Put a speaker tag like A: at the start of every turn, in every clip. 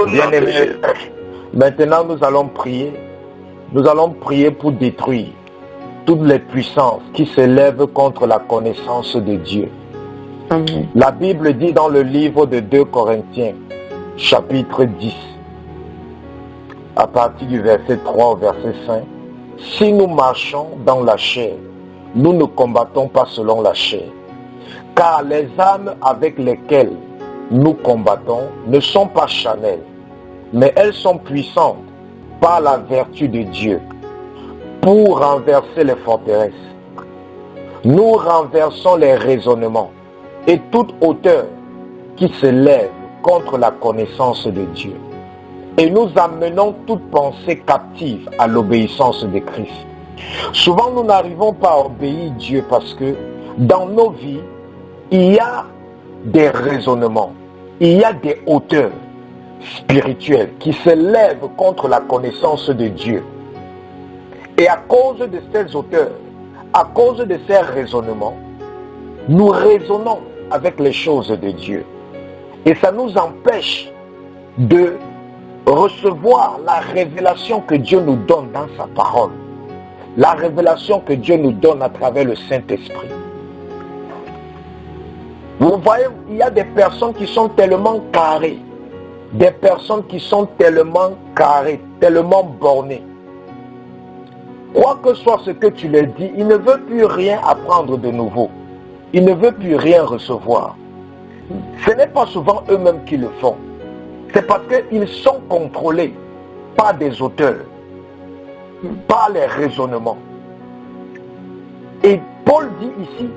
A: Bien-aimé, maintenant nous allons prier. Nous allons prier pour détruire toutes les puissances qui s'élèvent contre la connaissance de Dieu.
B: Amen.
A: La Bible dit dans le livre de 2 Corinthiens, chapitre 10, à partir du verset 3 au verset 5, « Si nous marchons dans la chair, nous ne combattons pas selon la chair, car les âmes avec lesquelles nous combattons ne sont pas charnelles, mais elles sont puissantes par la vertu de Dieu pour renverser les forteresses. Nous renversons les raisonnements et toute hauteur qui s'élève contre la connaissance de Dieu. Et nous amenons toute pensée captive à l'obéissance de Christ. » Souvent, nous n'arrivons pas à obéir Dieu parce que dans nos vies, il y a des raisonnements, il y a des hauteurs spirituelles qui s'élèvent contre la connaissance de Dieu. Et à cause de ces hauteurs, à cause de ces raisonnements, nous raisonnons avec les choses de Dieu. Et ça nous empêche de recevoir la révélation que Dieu nous donne dans sa parole. La révélation que Dieu nous donne à travers le Saint-Esprit. Vous voyez, il y a des personnes qui sont tellement carrées, des personnes qui sont tellement carrées, tellement bornées. Quoi que soit ce que tu leur dis, ils ne veulent plus rien apprendre de nouveau. Ils ne veulent plus rien recevoir. Ce n'est pas souvent eux-mêmes qui le font. C'est parce qu'ils sont contrôlés par des auteurs, par les raisonnements. Et Paul dit ici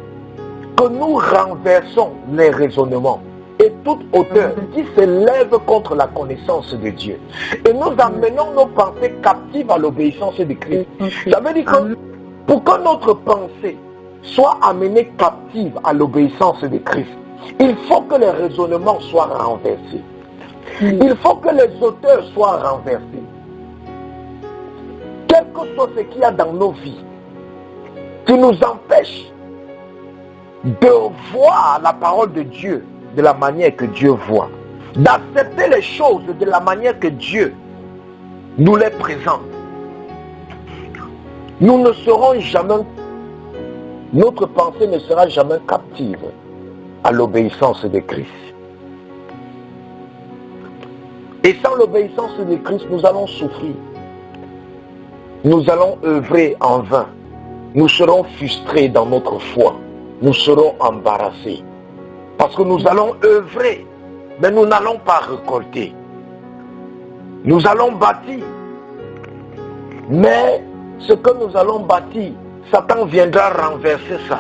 A: que nous renversons les raisonnements et toute hauteur qui s'élève contre la connaissance de Dieu. Et nous amenons nos pensées captives à l'obéissance de Christ. Ça veut dire que pour que notre pensée soit amenée captive à l'obéissance de Christ, il faut que les raisonnements soient renversés. Il faut que les auteurs soient renversés. Quel que soit ce qu'il y a dans nos vies qui nous empêche de voir la parole de Dieu de la manière que Dieu voit, d'accepter les choses de la manière que Dieu nous les présente, nous ne serons jamais, notre pensée ne sera jamais captive à l'obéissance de Christ. Et sans l'obéissance de Christ, nous allons souffrir. Nous allons œuvrer en vain. Nous serons frustrés dans notre foi. Nous serons embarrassés. Parce que nous allons œuvrer, mais nous n'allons pas récolter. Nous allons bâtir. Mais ce que nous allons bâtir, Satan viendra renverser ça.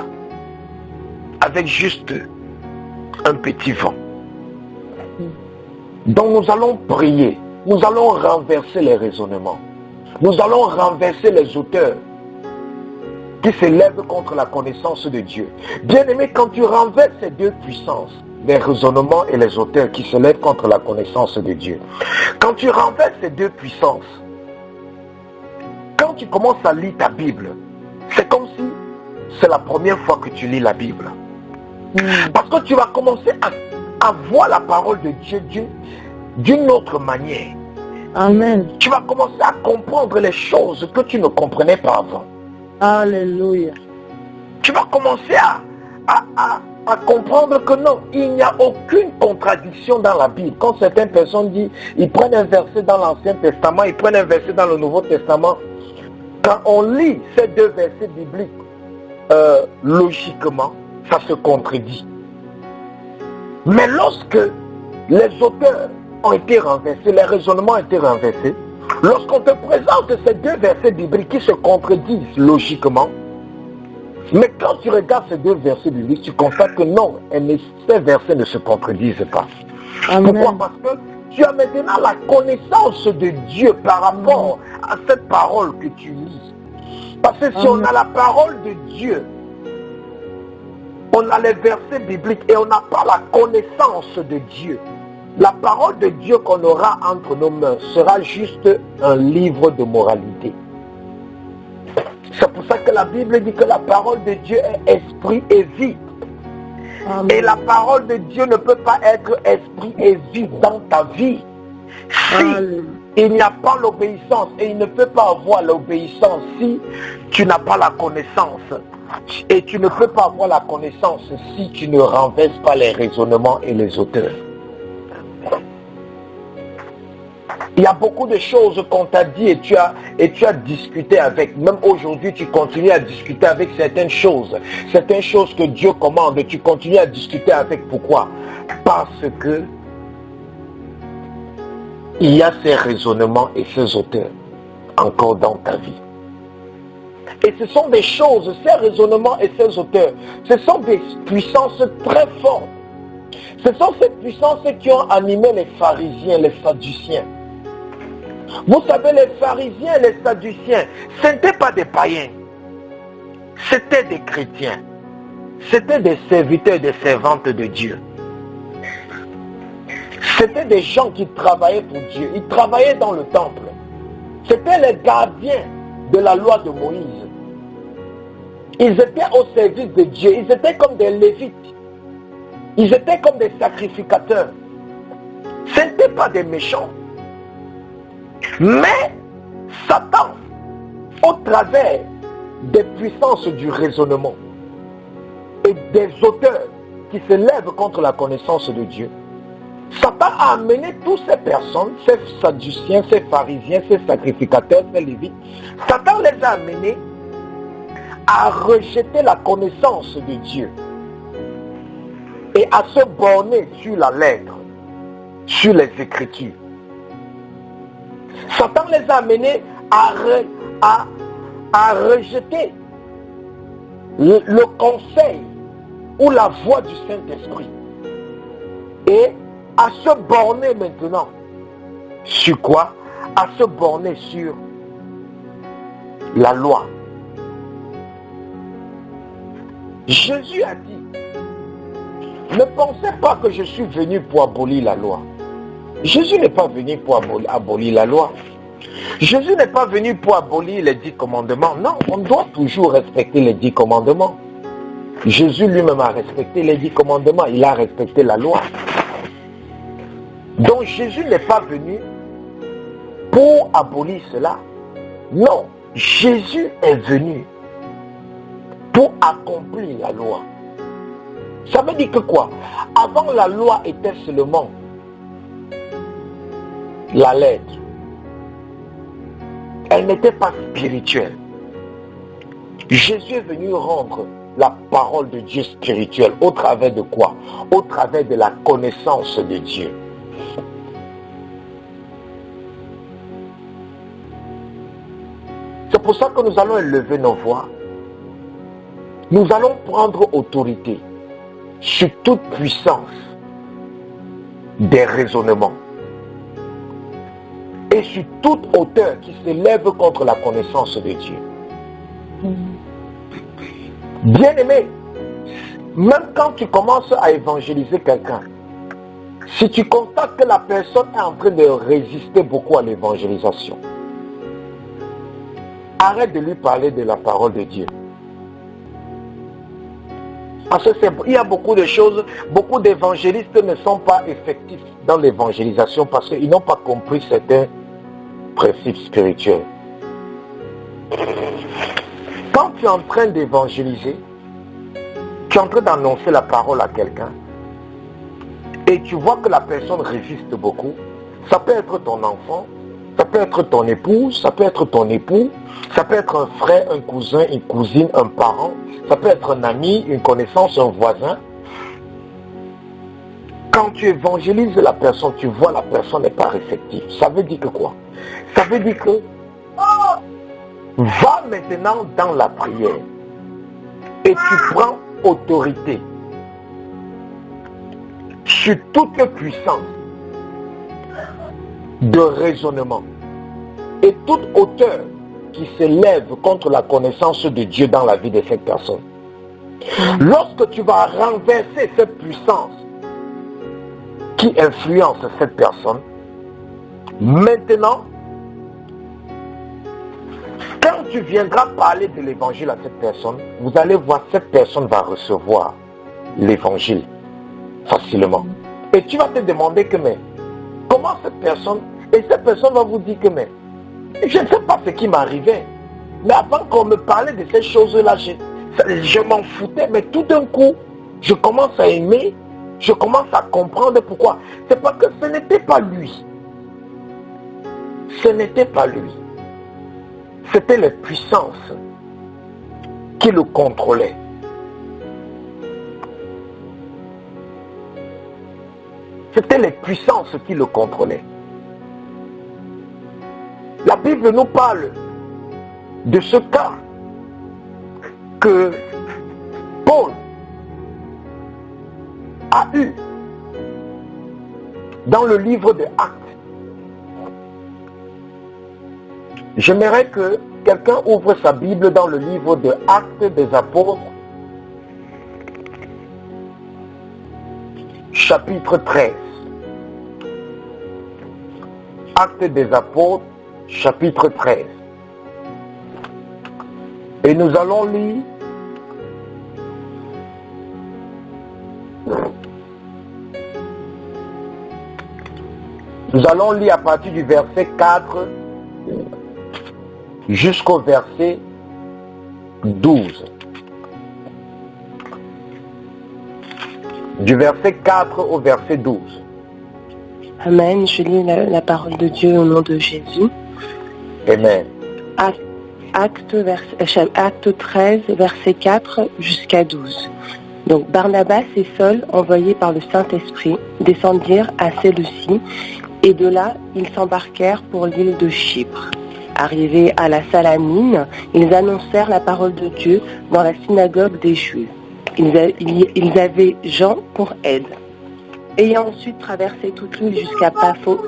A: Avec juste un petit vent. Donc nous allons prier. Nous allons renverser les raisonnements. Nous allons renverser les auteurs qui s'élèvent contre la connaissance de Dieu. Bien-aimé, quand tu renverses ces deux puissances, les raisonnements et les auteurs qui s'élèvent contre la connaissance de Dieu, quand tu renverses ces deux puissances, quand tu commences à lire ta Bible, c'est comme si c'est la première fois que tu lis la Bible. Parce que tu vas commencer à voir la parole de Dieu d'une autre manière.
B: Amen.
A: Tu vas commencer à comprendre les choses que tu ne comprenais pas avant.
B: Alléluia.
A: Tu vas commencer à comprendre que non, il n'y a aucune contradiction dans la Bible. Quand certaines personnes disent, ils prennent un verset dans l'Ancien Testament, ils prennent un verset dans le Nouveau Testament. Quand on lit ces deux versets bibliques, logiquement, ça se contredit. Mais lorsque les auteurs ont été renversés, les raisonnements ont été renversés, lorsqu'on te présente ces deux versets bibliques qui se contredisent logiquement, mais quand tu regardes ces deux versets bibliques, tu constates que non, ces versets ne se contredisent pas.
B: Amen.
A: Pourquoi? Parce que tu as maintenant la connaissance de Dieu par rapport à cette parole que tu lis. Parce que si on a la parole de Dieu, on a les versets bibliques et on n'a pas la connaissance de Dieu, la parole de Dieu qu'on aura entre nos mains sera juste un livre de moralité. C'est pour ça que la Bible dit que la parole de Dieu est esprit et vie.
B: Amen.
A: Et la parole de Dieu ne peut pas être esprit et vie dans ta vie si
B: Alléluia.
A: il n'y a pas l'obéissance. Et il ne peut pas avoir l'obéissance si tu n'as pas la connaissance. Et tu ne peux pas avoir la connaissance si tu ne renverses pas les raisonnements et les auteurs. Il y a beaucoup de choses qu'on t'a dit et tu as discuté avec. Même aujourd'hui, tu continues à discuter avec certaines choses. Certaines choses que Dieu commande, tu continues à discuter avec. Pourquoi? Parce que il y a ces raisonnements et ces auteurs encore dans ta vie. Et ce sont des choses, ces raisonnements et ces auteurs, ce sont des puissances très fortes. Ce sont ces puissances qui ont animé les pharisiens, les sadduciens. Vous savez, les pharisiens et les sadduciens, ce n'étaient pas des païens. C'était des chrétiens. C'était des serviteurs et des servantes de Dieu. C'était des gens qui travaillaient pour Dieu. Ils travaillaient dans le temple. C'était les gardiens de la loi de Moïse. Ils étaient au service de Dieu. Ils étaient comme des lévites. Ils étaient comme des sacrificateurs. Ce n'étaient pas des méchants. Mais Satan, au travers des puissances du raisonnement et des auteurs qui se lèvent contre la connaissance de Dieu, Satan a amené toutes ces personnes, ces sadduciens, ces pharisiens, ces sacrificateurs, ces lévites, Satan les a amenés à rejeter la connaissance de Dieu et à se borner sur la lettre, sur les Écritures. Satan les a amenés à rejeter le conseil ou la voix du Saint-Esprit et à se borner maintenant sur quoi? À se borner sur la loi. Jésus a dit, ne pensez pas que je suis venu pour abolir la loi. Jésus n'est pas venu pour abolir la loi. Jésus n'est pas venu pour abolir les 10 commandements. Non, on doit toujours respecter les 10 commandements. Jésus lui-même a respecté les 10 commandements. Il a respecté la loi. Donc Jésus n'est pas venu pour abolir cela. Non, Jésus est venu pour accomplir la loi. Ça veut dire que quoi? Avant, la loi était seulement la lettre. Elle n'était pas spirituelle. Jésus est venu rendre la parole de Dieu spirituelle. Au travers de quoi? Au travers de la connaissance de Dieu. C'est pour ça que nous allons élever nos voix. Nous allons prendre autorité sur toute puissance des raisonnements et sur toute hauteur qui s'élève contre la connaissance de Dieu. Bien-aimé, même quand tu commences à évangéliser quelqu'un, si tu constates que la personne est en train de résister beaucoup à l'évangélisation, arrête de lui parler de la parole de Dieu. Parce qu'il y a beaucoup de choses, beaucoup d'évangélistes ne sont pas effectifs dans l'évangélisation parce qu'ils n'ont pas compris certains principes spirituels. Quand tu es en train d'évangéliser, tu es en train d'annoncer la parole à quelqu'un et tu vois que la personne résiste beaucoup, ça peut être ton enfant, ça peut être ton épouse, ça peut être ton époux, ça peut être un frère, un cousin, une cousine, un parent, ça peut être un ami, une connaissance, un voisin. Quand tu évangélises la personne, tu vois la personne n'est pas réceptive. Ça veut dire que quoi? Ça veut dire que va maintenant dans la prière et tu prends autorité sur toute puissance de raisonnement et toute hauteur qui s'élève contre la connaissance de Dieu dans la vie de cette personne. Lorsque tu vas renverser cette puissance qui influence cette personne, maintenant, quand tu viendras parler de l'évangile à cette personne, vous allez voir, cette personne va recevoir l'évangile facilement. Et tu vas te demander que mais comment cette personne, et cette personne va vous dire que mais je ne sais pas ce qui m'arrivait. Mais avant qu'on me parlait de ces choses-là, je m'en foutais. Mais tout d'un coup, je commence à aimer, je commence à comprendre pourquoi. C'est parce que ce n'était pas lui. Ce n'était pas lui. C'était les puissances qui le contrôlaient. C'était les puissances qui le contrôlaient. La Bible nous parle de ce cas que Paul a eu dans le livre de Actes. J'aimerais que quelqu'un ouvre sa Bible dans le livre de Actes des Apôtres, chapitre 13. Actes des Apôtres, chapitre 13. Et nous allons lire à partir du verset 4 jusqu'au verset 12. Du verset 4 au verset 12.
C: Amen. Je lis la parole de Dieu au nom de Jésus.
A: Amen.
C: Acte 13, verset 4 jusqu'à 12. Donc Barnabas et Saul, envoyés par le Saint-Esprit, descendirent à Séleucie, et de là, ils s'embarquèrent pour l'île de Chypre. Arrivés à la Salamine, ils annoncèrent la parole de Dieu dans la synagogue des Juifs. Ils avaient Jean pour aide. Ayant ensuite traversé toute l'île jusqu'à Paphos,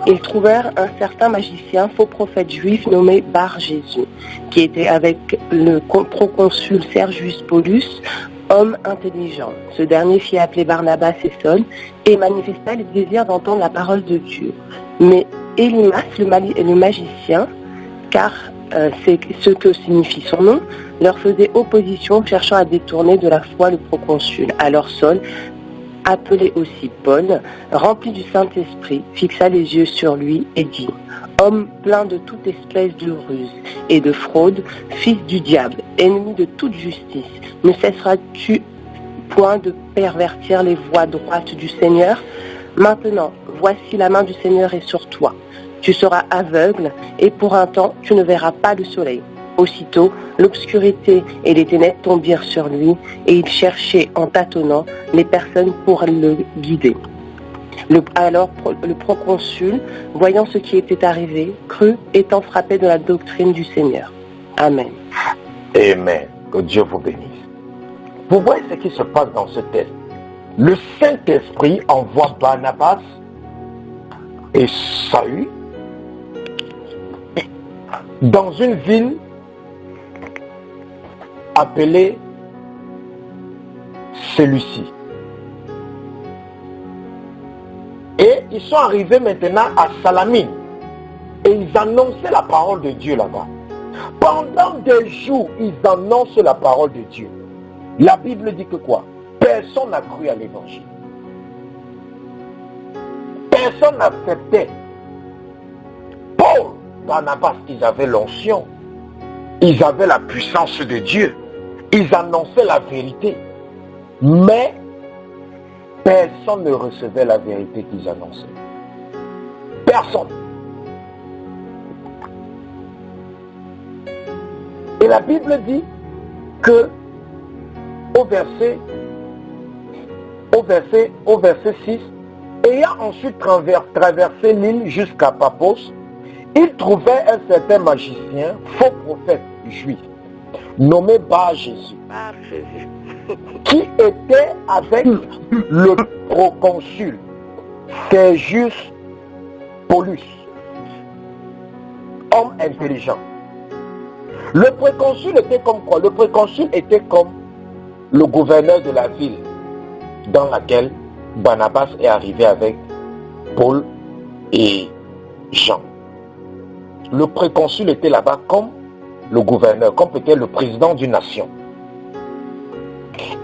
C: ils trouvèrent un certain magicien, faux prophète juif nommé Bar-Jésus, qui était avec le proconsul Sergius Paulus, homme intelligent. Ce dernier fit appeler Barnabas et Saul et manifesta le désir d'entendre la parole de Dieu. Mais Élymas, le magicien, car c'est ce que signifie son nom, leur faisait opposition, cherchant à détourner de la foi le proconsul. Alors Saul, appelé aussi Paul, rempli du Saint-Esprit, fixa les yeux sur lui et dit : Homme plein de toute espèce de ruse et de fraude, fils du diable, ennemi de toute justice, ne cesseras-tu point de pervertir les voies droites du Seigneur ? Maintenant, voici la main du Seigneur est sur toi. Tu seras aveugle et pour un temps, tu ne verras pas le soleil. Aussitôt, l'obscurité et les ténèbres tombèrent sur lui, et il cherchait en tâtonnant les personnes pour le guider. Alors le proconsul, voyant ce qui était arrivé, crut, étant frappé de la doctrine du Seigneur. Amen.
A: Amen. Que Dieu vous bénisse. Vous voyez ce qui se passe dans ce texte. Le Saint-Esprit envoie Barnabas et Saül dans une ville appelée Séleucie. Et ils sont arrivés maintenant à Salamine. Et ils annonçaient la parole de Dieu là-bas. Pendant des jours, ils annoncent la parole de Dieu. La Bible dit que quoi? Personne n'a cru à l'évangile. Personne n'acceptait. Paul, Barnabas, ils avaient l'onction. Ils avaient la puissance de Dieu. Ils annonçaient la vérité. Mais personne ne recevait la vérité qu'ils annonçaient. Personne. Et la Bible dit que au verset 6, ayant ensuite traversé l'île jusqu'à Paphos, il trouvait un certain magicien, faux prophète juif, nommé Bar-Jésus, qui était avec le proconsul Sergius Paulus, homme intelligent. Le préconsul était comme quoi? Le préconsul était comme le gouverneur de la ville dans laquelle Barnabas est arrivé avec Paul et Jean. Le préconsul était là-bas comme le gouverneur, comme peut-être le président d'une nation.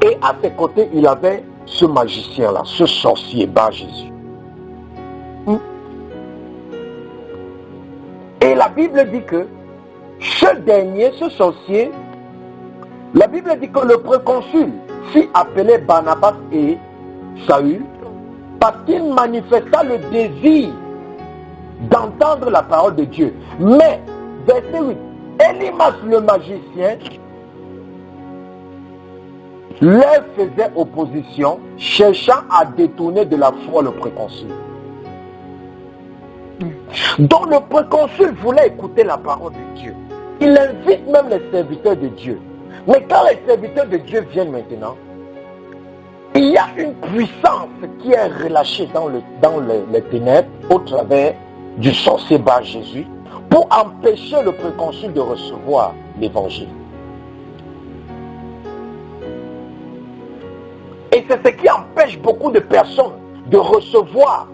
A: Et à ses côtés, il avait ce magicien-là, ce sorcier, Bar-Jésus. Et la Bible dit que ce dernier, ce sorcier, la Bible dit que le préconsul s'y appelait Barnabas et Saül parce qu'il manifesta le désir d'entendre la parole de Dieu. Mais, verset 8, Élymas le magicien leur faisait opposition, cherchant à détourner de la foi le préconsul. Donc le préconsul voulait écouter la parole de Dieu. Il invite même les serviteurs de Dieu. Mais quand les serviteurs de Dieu viennent maintenant, il y a une puissance qui est relâchée dans les ténèbres au travers du sorcier Bar-Jésus pour empêcher le préconsul de recevoir l'évangile. Et c'est ce qui empêche beaucoup de personnes de recevoir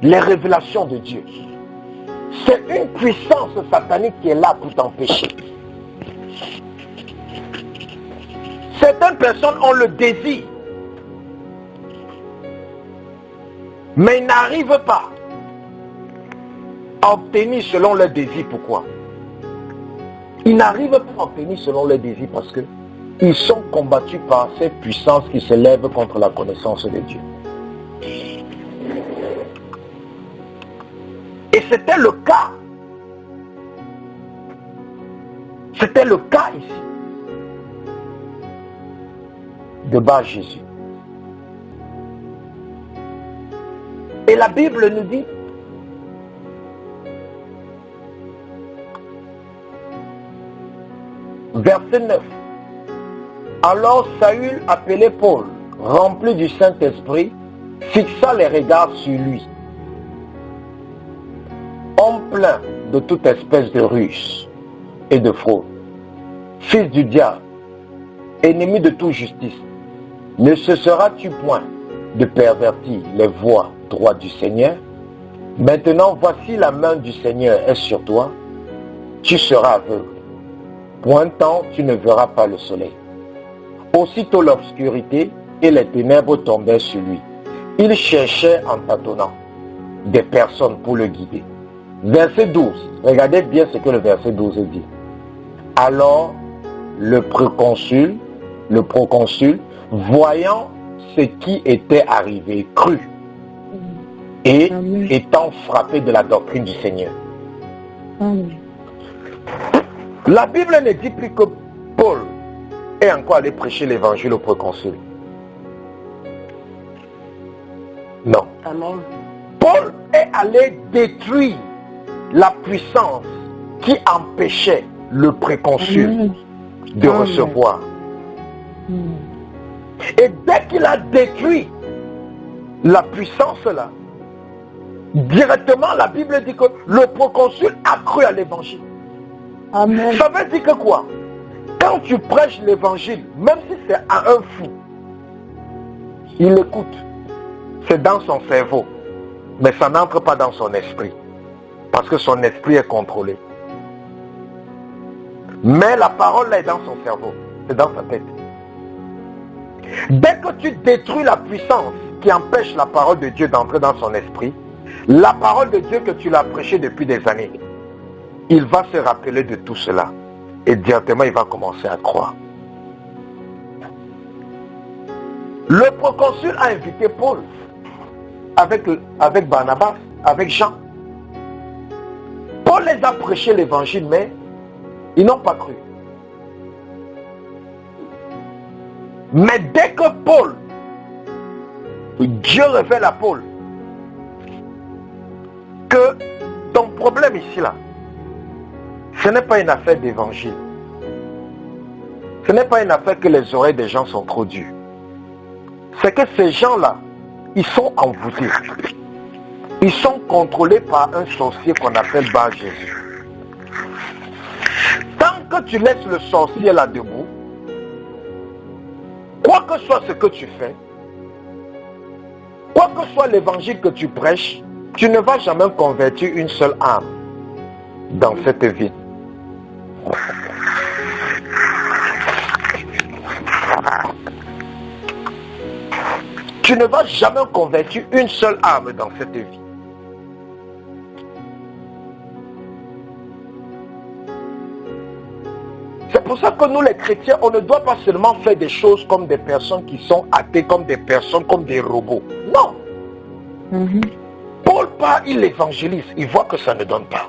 A: les révélations de Dieu. C'est une puissance satanique qui est là pour t'empêcher. Certaines personnes ont le désir, mais ils n'arrivent pas à obtenir selon leur désir. Pourquoi? Ils n'arrivent pas à obtenir selon leur désir parce que ils sont combattus par ces puissances qui se lèvent contre la connaissance de Dieu. Et c'était le cas. C'était le cas ici de Bar-Jésus. Et la Bible nous dit verset 9. Alors Saül, appelé Paul, rempli du Saint-Esprit, fixa les regards sur lui. Homme plein de toute espèce de ruse et de fraude, fils du diable, ennemi de toute justice, ne cesseras-tu point de pervertir les voies droites du Seigneur? Maintenant voici la main du Seigneur est sur toi, tu seras aveugle. Pointant, tu ne verras pas le soleil. Aussitôt l'obscurité et les ténèbres tombaient sur lui. Il cherchait en tâtonnant des personnes pour le guider. Verset 12, regardez bien ce que le verset 12 dit. Alors le proconsul, voyant ce qui était arrivé, crut. Et
B: Amen.
A: étant frappé de la doctrine du Seigneur.
B: Amen.
A: La Bible ne dit plus que Paul est encore allé prêcher l'évangile au proconsul. Non.
C: Amen.
A: Paul est allé détruire la puissance qui empêchait le préconsul
B: Amen.
A: de
B: Amen.
A: recevoir.
B: Mm.
A: Et dès qu'il a détruit la puissance là, directement la Bible dit que le proconsul a cru à l'évangile.
B: Amen.
A: Ça veut dire que quoi? Quand tu prêches l'évangile, même si c'est à un fou, il écoute. C'est dans son cerveau. Mais ça n'entre pas dans son esprit. Parce que son esprit est contrôlé. Mais la parole là est dans son cerveau. C'est dans sa tête. Dès que tu détruis la puissance qui empêche la parole de Dieu d'entrer dans son esprit, la parole de Dieu que tu l'as prêchée depuis des années, il va se rappeler de tout cela. Et directement, il va commencer à croire. Le proconsul a invité Paul avec Barnabas, avec Jean. Paul les a prêché l'évangile, mais ils n'ont pas cru. Mais dès que Paul, Dieu révèle à Paul que ton problème ici là, ce n'est pas une affaire d'évangile. Ce n'est pas une affaire que les oreilles des gens sont trop dures. C'est que ces gens-là, ils sont envoûtés. Ils sont contrôlés par un sorcier qu'on appelle Bar-Jésus. Tant que tu laisses le sorcier là debout, quoi que soit ce que tu fais, quoi que soit l'évangile que tu prêches, tu ne vas jamais convertir une seule âme dans cette vie. Tu ne vas jamais convertir une seule âme dans cette vie. C'est pour ça que nous les chrétiens, on ne doit pas seulement faire des choses comme des personnes qui sont athées, comme des personnes, comme des robots. Non. Paul part, il évangélise, il voit que ça ne donne pas.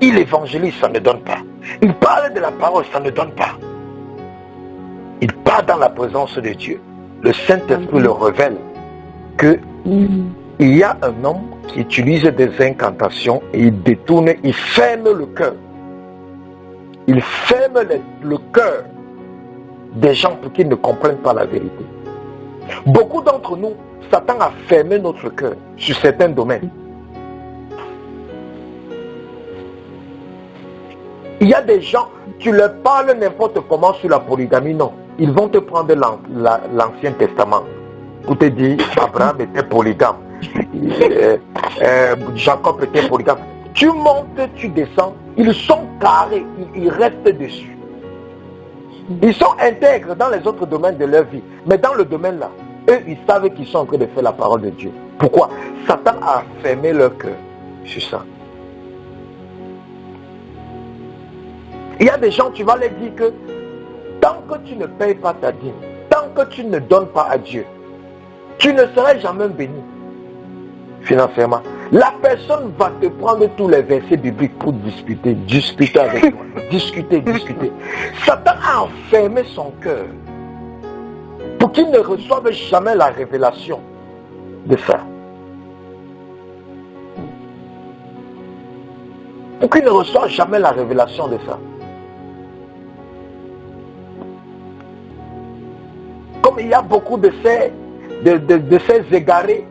A: Il évangélise, ça ne donne pas. Il parle de la parole, ça ne donne pas. Il part dans la présence de Dieu. Le Saint-Esprit le révèle que il y a un homme qui utilise des incantations et il détourne, il ferme le cœur. Il ferme le cœur des gens pour qu'ils ne comprennent pas la vérité. Beaucoup d'entre nous, Satan a fermé notre cœur sur certains domaines. Il y a des gens, tu leur parles n'importe comment sur la polygamie, non. Ils vont te prendre l'Ancien Testament pour te dire Abraham était polygame, Jacob était polygame. Tu montes, tu descends, ils sont carrés, ils restent dessus. Ils sont intègres dans les autres domaines de leur vie, mais dans le domaine là, eux, ils savent qu'ils sont en train de faire la parole de Dieu. Pourquoi? Satan a fermé leur cœur sur ça. Il y a des gens, tu vas leur dire que tant que tu ne payes pas ta dîme, tant que tu ne donnes pas à Dieu, tu ne seras jamais béni financièrement. La personne va te prendre tous les versets bibliques pour discuter avec toi, discuter. Satan a enfermé son cœur pour qu'il ne reçoive jamais la révélation de ça. Pour qu'il ne reçoive jamais la révélation de ça. Comme il y a beaucoup de ces égarés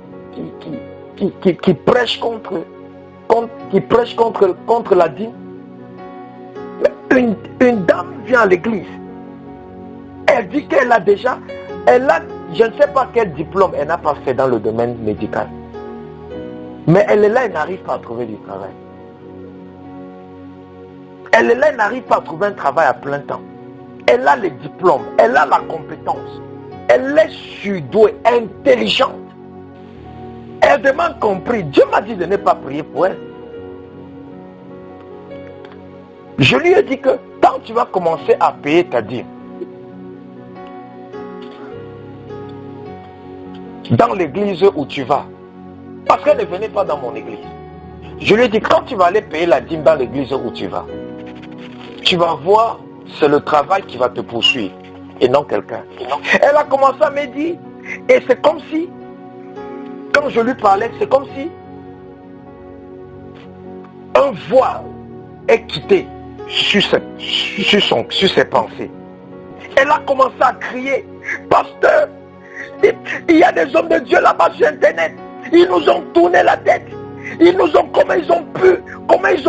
A: qui prêchent contre la dîme. Une dame vient à l'église. Elle dit qu'elle a déjà, je ne sais pas quel diplôme elle n'a pas fait dans le domaine médical. Mais elle est là, elle n'arrive pas à trouver du travail. Elle est là, elle n'arrive pas à trouver un travail à plein temps. Elle a les diplômes, elle a la compétence. Elle est surdouée, intelligente. Elle demande compris. Dieu m'a dit de ne pas prier pour elle. Je lui ai dit que quand tu vas commencer à payer ta dîme, dans l'église où tu vas, parce qu'elle ne venait pas dans mon église, je lui ai dit quand tu vas aller payer la dîme dans l'église où tu vas voir, c'est le travail qui va te poursuivre et non quelqu'un. Elle a commencé à me dire, et c'est comme si, quand je lui parlais, c'est comme si un voile est quitté sur ses pensées. Elle a commencé à crier, pasteur, il y a des hommes de Dieu là-bas sur internet, ils nous ont tourné la tête, comment ils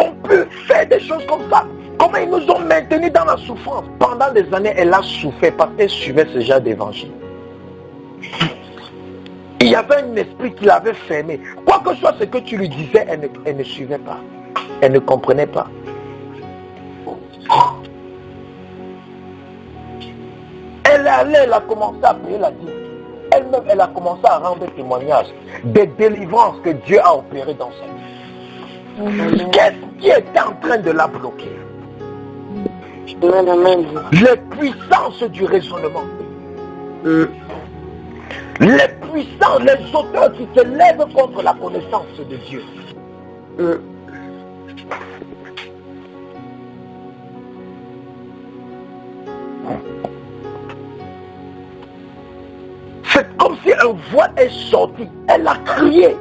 A: ont pu faire des choses comme ça, comment ils nous ont maintenus dans la souffrance. Pendant des années, elle a souffert parce qu'elle suivait ce genre d'évangile. Il y avait un esprit qui l'avait fermé. Quoi que soit ce que tu lui disais, elle ne suivait pas. Elle ne comprenait pas. Elle est allée, elle a commencé à payer la dîme. Elle-même, elle a commencé à rendre témoignage des délivrances que Dieu a opérées dans sa vie. Qu'est-ce qui était en train de la bloquer? Les puissances du raisonnement. Les puissants, les auteurs qui se lèvent contre la connaissance de Dieu. C'est comme si un voile est sorti. Elle a crié.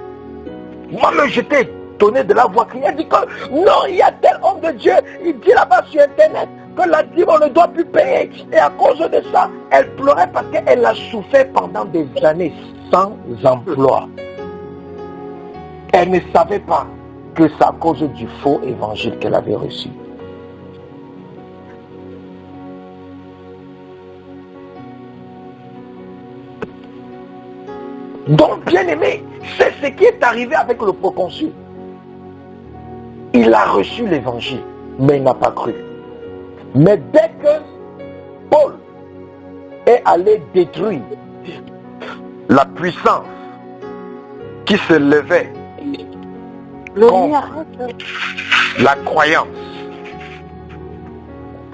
A: Moi-même, j'étais étonné de la voix crier. Elle dit que non, il y a tel homme de Dieu. Il dit là-bas sur internet que la dîme, on ne doit plus payer. Et à cause de ça, elle pleurait parce qu'elle a souffert pendant des années sans emploi. Elle ne savait pas que c'est à cause du faux évangile qu'elle avait reçu. Donc, bien aimé, c'est ce qui est arrivé avec le proconsul. Il a reçu l'évangile, mais il n'a pas cru. Mais dès que Paul est allé détruire la puissance qui se levait contre la croyance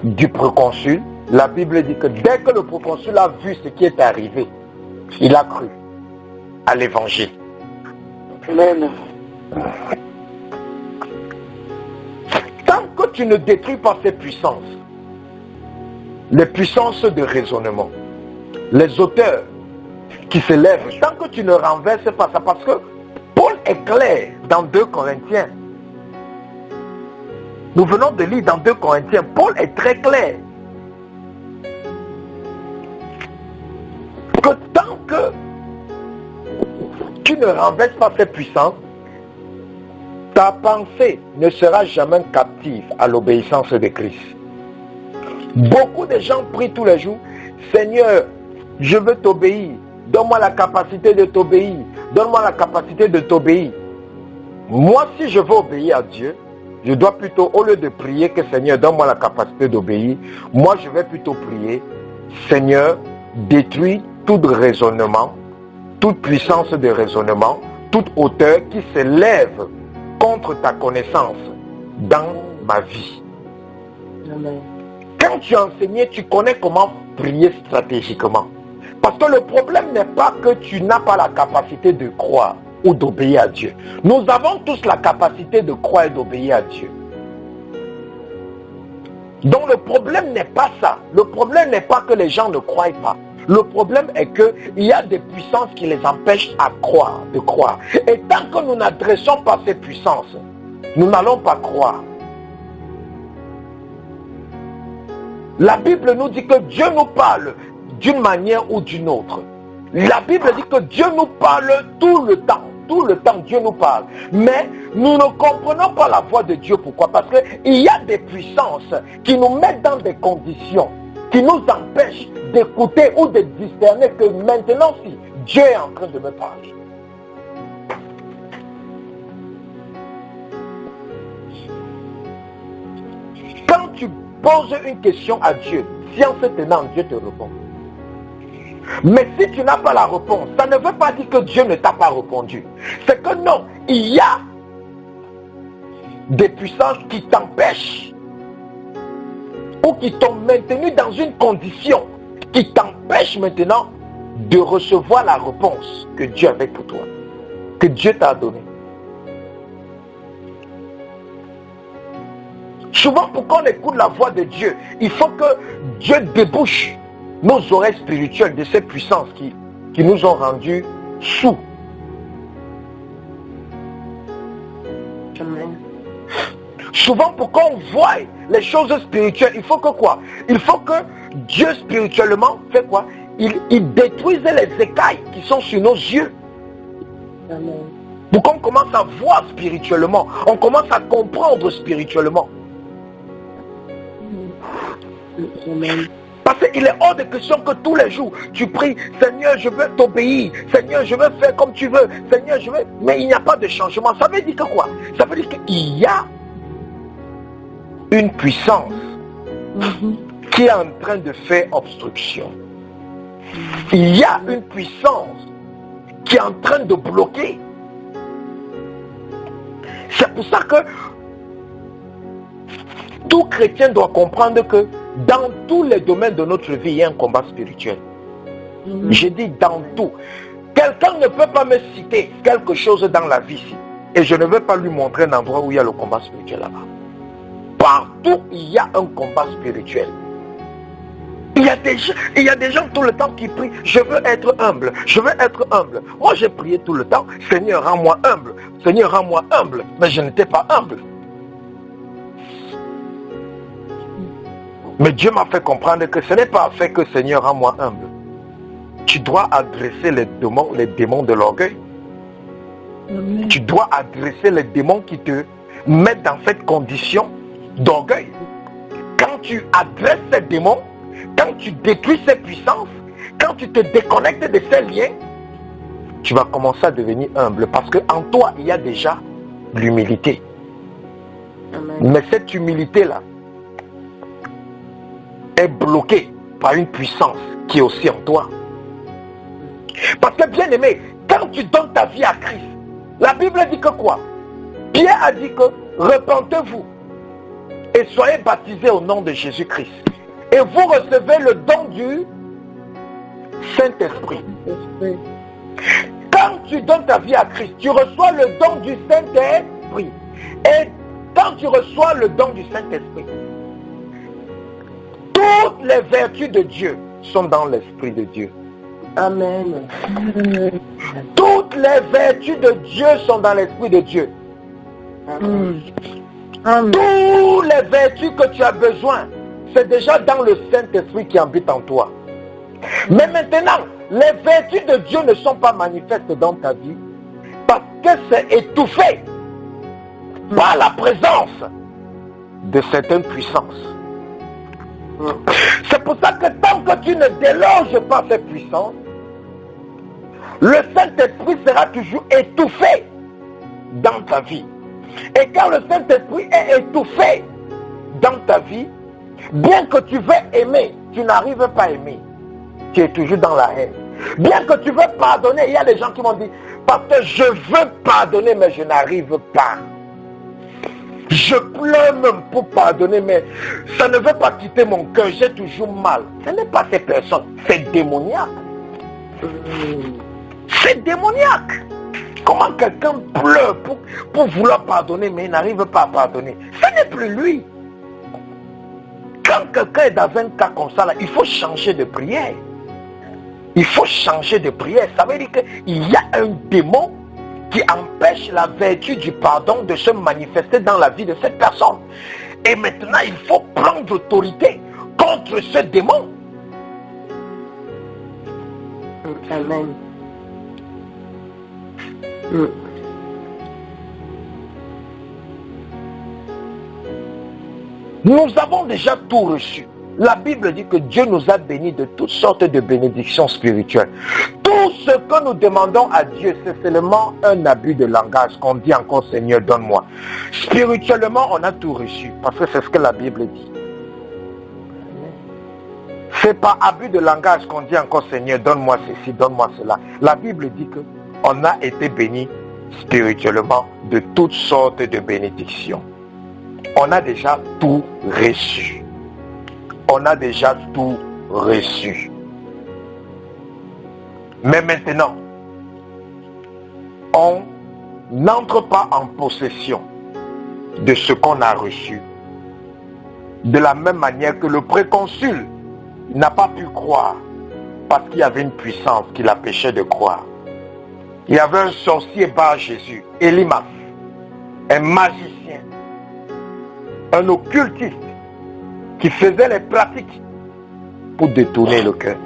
A: du proconsul, la Bible dit que dès que le proconsul a vu ce qui est arrivé, il a cru à l'évangile.
B: Amen.
A: Tant que tu ne détruis pas ces puissances, les puissances de raisonnement, les auteurs qui se lèvent, tant que tu ne renverses pas ça, parce que Paul est clair dans 2 Corinthiens. Nous venons de lire dans 2 Corinthiens, Paul est très clair. Que tant que tu ne renverses pas ces puissances, ta pensée ne sera jamais captive à l'obéissance de Christ. Beaucoup de gens prient tous les jours, Seigneur, je veux t'obéir, donne-moi la capacité de t'obéir, donne-moi la capacité de t'obéir. Moi, si je veux obéir à Dieu, je dois plutôt, au lieu de prier que Seigneur, donne-moi la capacité d'obéir, moi je vais plutôt prier, Seigneur, détruis tout raisonnement, toute puissance de raisonnement, toute hauteur qui se lève contre ta connaissance dans ma vie.
C: Amen.
A: Quand tu enseignes, tu connais comment prier stratégiquement. Parce que le problème n'est pas que tu n'as pas la capacité de croire ou d'obéir à Dieu. Nous avons tous la capacité de croire et d'obéir à Dieu. Donc le problème n'est pas ça. Le problème n'est pas que les gens ne croient pas. Le problème est qu'il y a des puissances qui les empêchent à croire, de croire. Et tant que nous n'adressons pas ces puissances, nous n'allons pas croire. La Bible nous dit que Dieu nous parle d'une manière ou d'une autre. La Bible dit que Dieu nous parle tout le temps. Tout le temps, Dieu nous parle. Mais nous ne comprenons pas la voix de Dieu. Pourquoi? Parce qu'il y a des puissances qui nous mettent dans des conditions, qui nous empêchent d'écouter ou de discerner que maintenant, si Dieu est en train de me parler. Quand tu poses une question à Dieu, science tenant, Dieu te répond. Mais si tu n'as pas la réponse, ça ne veut pas dire que Dieu ne t'a pas répondu. C'est que non, il y a des puissances qui t'empêchent ou qui t'ont maintenu dans une condition qui t'empêche maintenant de recevoir la réponse que Dieu avait pour toi, que Dieu t'a donnée. Souvent, pour qu'on écoute la voix de Dieu, il faut que Dieu débouche nos oreilles spirituelles de ces puissances qui nous ont rendus sourds.
C: Amen.
A: Souvent, pour qu'on voie les choses spirituelles, il faut que quoi? Il faut que Dieu spirituellement fait quoi? Il détruise les écailles qui sont sur nos yeux.
C: Amen.
A: Pour qu'on commence à voir spirituellement, on commence à comprendre spirituellement.
C: Amen.
A: Parce qu'il est hors de question que tous les jours, tu pries, Seigneur, je veux t'obéir, Seigneur, je veux faire comme tu veux, Seigneur, je veux... Mais il n'y a pas de changement. Ça veut dire que quoi? Ça veut dire qu'il y a une puissance qui est en train de faire obstruction. Il y a une puissance qui est en train de bloquer. C'est pour ça que tout chrétien doit comprendre que dans tous les domaines de notre vie, il y a un combat spirituel. Je dis dans tout. Quelqu'un ne peut pas me citer quelque chose dans la vie ici. Et je ne veux pas lui montrer un endroit où il y a le combat spirituel là-bas. Partout, il y a un combat spirituel. Il y a des gens tout le temps qui prient, je veux être humble, je veux être humble. Moi j'ai prié tout le temps, Seigneur rends-moi humble, Seigneur rends-moi humble, mais je n'étais pas humble. Mais Dieu m'a fait comprendre que ce n'est pas fait que Seigneur rends-moi humble. Tu dois adresser les démons de l'orgueil. Tu dois adresser les démons qui te mettent dans cette condition d'orgueil. Quand tu adresses ces démons, quand tu détruis ces puissances, quand tu te déconnectes de ces liens, tu vas commencer à devenir humble parce qu'en toi, il y a déjà l'humilité. Mais cette humilité-là est bloquée par une puissance qui est aussi en toi. Parce que bien aimé, quand tu donnes ta vie à Christ, la Bible dit que quoi? Pierre a dit que repentez-vous et soyez baptisés au nom de Jésus-Christ. Et vous recevez le don du Saint-Esprit. Quand tu donnes ta vie à Christ, tu reçois le don du Saint-Esprit. Et quand tu reçois le don du Saint-Esprit, toutes les vertus de Dieu sont dans l'Esprit de Dieu.
C: Amen.
A: Toutes les vertus de Dieu sont dans l'Esprit de Dieu.
C: Amen.
A: Toutes les vertus que tu as besoin, c'est déjà dans le Saint-Esprit qui habite en toi. Mais maintenant, les vertus de Dieu ne sont pas manifestes dans ta vie parce que c'est étouffé par la présence de certaines puissances. C'est pour ça que tant que tu ne déloges pas ces puissances, le Saint-Esprit sera toujours étouffé dans ta vie. Et quand le Saint-Esprit est étouffé dans ta vie, bien que tu veux aimer, tu n'arrives pas à aimer. Tu es toujours dans la haine. Bien que tu veux pardonner, il y a des gens qui m'ont dit, parce que je veux pardonner, mais je n'arrive pas. Je pleure même pour pardonner, mais ça ne veut pas quitter mon cœur, j'ai toujours mal. Ce n'est pas ces personnes, c'est démoniaque. C'est démoniaque. Comment quelqu'un pleure pour vouloir pardonner, mais il n'arrive pas à pardonner? Ce n'est plus lui. Quand quelqu'un est dans un cas comme ça, là, il faut changer de prière. Il faut changer de prière. Ça veut dire qu'il y a un démon qui empêche la vertu du pardon de se manifester dans la vie de cette personne. Et maintenant, il faut prendre l'autorité contre ce démon.
C: Amen.
A: Nous avons déjà tout reçu. La Bible dit que Dieu nous a bénis de toutes sortes de bénédictions spirituelles. Tout ce que nous demandons à Dieu, c'est seulement un abus de langage qu'on dit encore Seigneur, donne-moi. Spirituellement, on a tout reçu parce que c'est ce que la Bible dit. C'est pas abus de langage qu'on dit encore Seigneur, donne-moi ceci, donne-moi cela. La Bible dit que on a été bénis spirituellement de toutes sortes de bénédictions. On a déjà tout reçu. On a déjà tout reçu. Mais maintenant, on n'entre pas en possession de ce qu'on a reçu. De la même manière que le préconsul n'a pas pu croire parce qu'il y avait une puissance qui l'empêchait de croire. Il y avait un sorcier Bar Jésus, Elimas, un magicien, un occultiste qui faisait les pratiques pour détourner le cœur.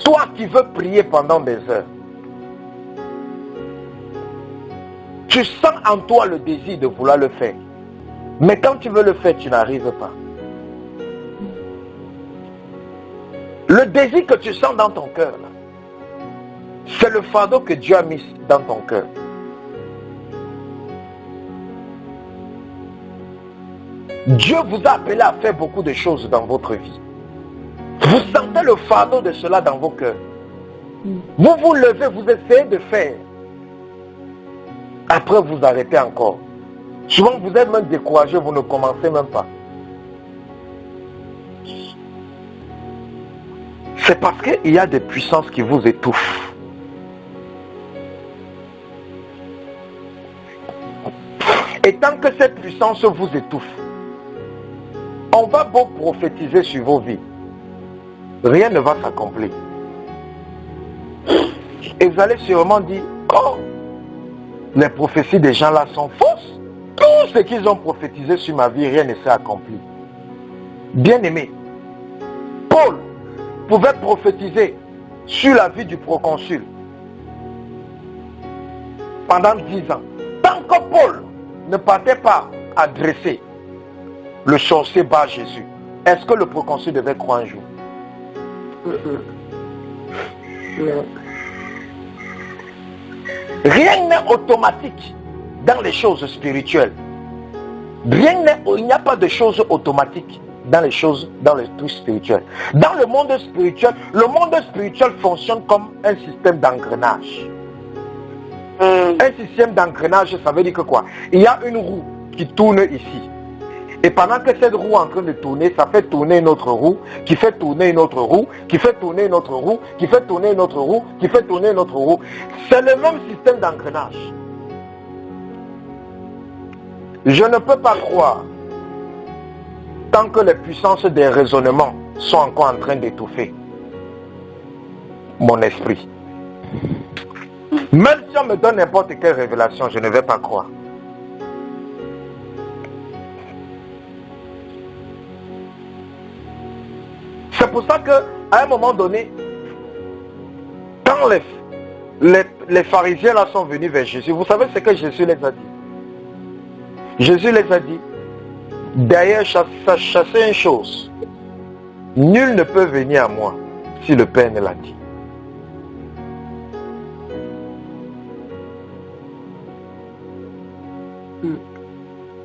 A: Toi qui veux prier pendant des heures, tu sens en toi le désir de vouloir le faire. Mais quand tu veux le faire, tu n'arrives pas. Le désir que tu sens dans ton cœur, là, c'est le fardeau que Dieu a mis dans ton cœur. Dieu vous a appelé à faire beaucoup de choses dans votre vie. Vous sentez le fardeau de cela dans vos cœurs. Vous vous levez, vous essayez de faire. Après, vous arrêtez encore. Souvent, vous êtes même découragé, vous ne commencez même pas. C'est parce qu'il y a des puissances qui vous étouffent. Et tant que cette puissance vous étouffe, on va beau prophétiser sur vos vies. Rien ne va s'accomplir. Et vous allez sûrement dire, oh, les prophéties des gens là sont fausses. Tout ce qu'ils ont prophétisé sur ma vie, rien ne s'est accompli. Bien aimé, Paul pouvait prophétiser sur la vie du proconsul pendant 10 ans. Tant que Paul ne partait pas adresser le sorcier Bar Jésus, est-ce que le proconsul devait croire un jour? Rien n'est automatique dans les choses spirituelles. Il n'y a pas de choses automatiques dans les trucs spirituels. Dans le monde spirituel fonctionne comme un système d'engrenage. Un système d'engrenage, ça veut dire que quoi? Il y a une roue qui tourne ici. Et pendant que cette roue est en train de tourner, ça fait tourner une autre roue, qui fait tourner une autre roue, qui fait tourner une autre roue, qui fait tourner une autre roue, qui fait tourner une autre roue. C'est le même système d'engrenage. Je ne peux pas croire, tant que les puissances des raisonnements sont encore en train d'étouffer mon esprit. Même si on me donne n'importe quelle révélation, je ne vais pas croire. C'est pour ça qu'à un moment donné, quand les pharisiens là sont venus vers Jésus, vous savez ce que Jésus les a dit? Jésus les a dit, derrière chasser une chose, nul ne peut venir à moi si le Père ne l'a dit.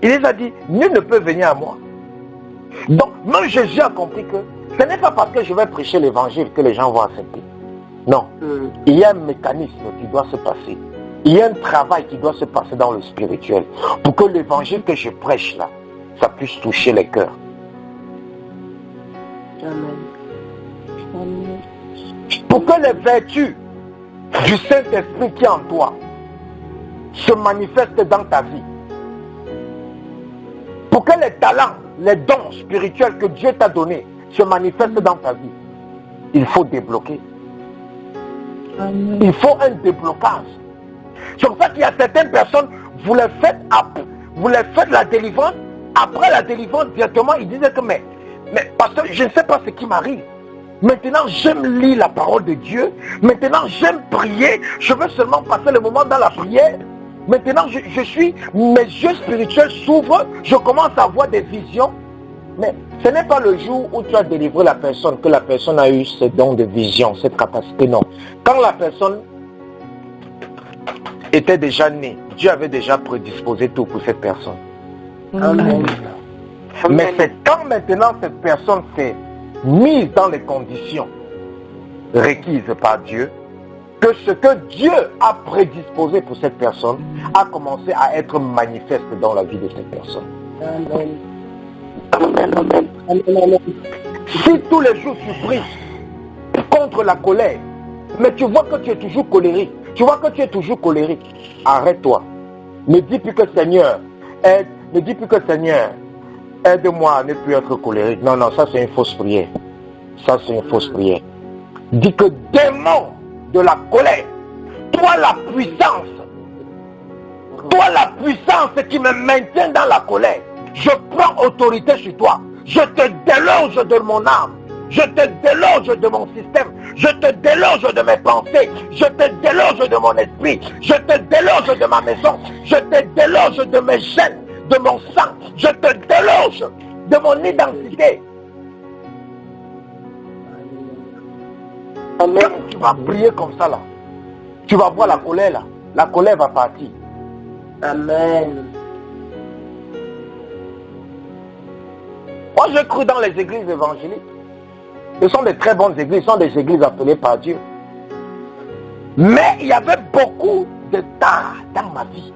A: Il les a dit, nul ne peut venir à moi. Donc, même Jésus a compris que ce n'est pas parce que je vais prêcher l'évangile que les gens vont accepter. Non. Il y a un mécanisme qui doit se passer. Il y a un travail qui doit se passer dans le spirituel pour que l'évangile que je prêche là, ça puisse toucher les cœurs.
C: Amen. Amen.
A: Pour que les vertus du Saint-Esprit qui est en toi se manifestent dans ta vie. Pour que les talents, les dons spirituels que Dieu t'a donnés se manifestent dans ta vie, il faut débloquer.
C: Amen.
A: Il faut un déblocage. C'est pour ça qu'il y a certaines personnes, vous les faites la délivrance, après la délivrance directement, ils disaient que mais parce que je ne sais pas ce qui m'arrive. Maintenant j'aime lire la parole de Dieu, maintenant j'aime prier, je veux seulement passer le moment dans la prière. Maintenant mes yeux spirituels s'ouvrent, je commence à avoir des visions. Mais ce n'est pas le jour où tu as délivré la personne que la personne a eu ce don de vision, cette capacité, non. Quand la personne était déjà née, Dieu avait déjà prédisposé tout pour cette personne.
C: Amen.
A: Mais c'est quand maintenant cette personne s'est mise dans les conditions requises par Dieu, que ce que Dieu a prédisposé pour cette personne a commencé à être manifeste dans la vie de cette personne.
C: Amen.
B: Amen, amen.
C: Amen.
A: Si tous les jours tu pries contre la colère, mais tu vois que tu es toujours colérique, arrête-toi. Ne dis plus que Seigneur, aide-moi à ne plus être colérique. Non, ça c'est une fausse prière. Dis que démon de la colère, toi la puissance qui me maintient dans la colère, je prends autorité sur toi. Je te déloge de mon âme. Je te déloge de mon système. Je te déloge de mes pensées. Je te déloge de mon esprit. Je te déloge de ma maison. Je te déloge de mes gènes, de mon sang. Je te déloge de mon identité. Quand tu vas prier comme ça là, tu vas voir la colère là. La colère va partir.
C: Amen.
A: Moi, j'ai cru dans les églises évangéliques. Ce sont des très bonnes églises, ce sont des églises appelées par Dieu. Mais il y avait beaucoup de tard dans ma vie.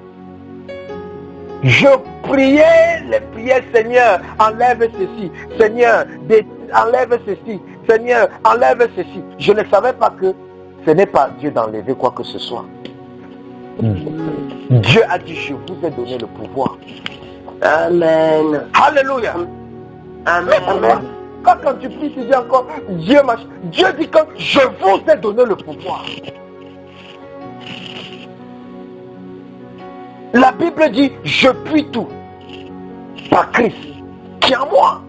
A: Je priais les prières, Seigneur, enlève ceci. Seigneur, enlève ceci. Seigneur, enlève ceci. Je ne savais pas que ce n'est pas Dieu d'enlever quoi que ce soit. Dieu a dit, je vous ai donné le pouvoir.
C: Amen.
A: Alléluia.
C: Amen.
A: Amen. Quand tu pries, tu dis encore, Dieu dit que je vous ai donné le pouvoir. La Bible dit, je puis tout par Christ qui est en moi.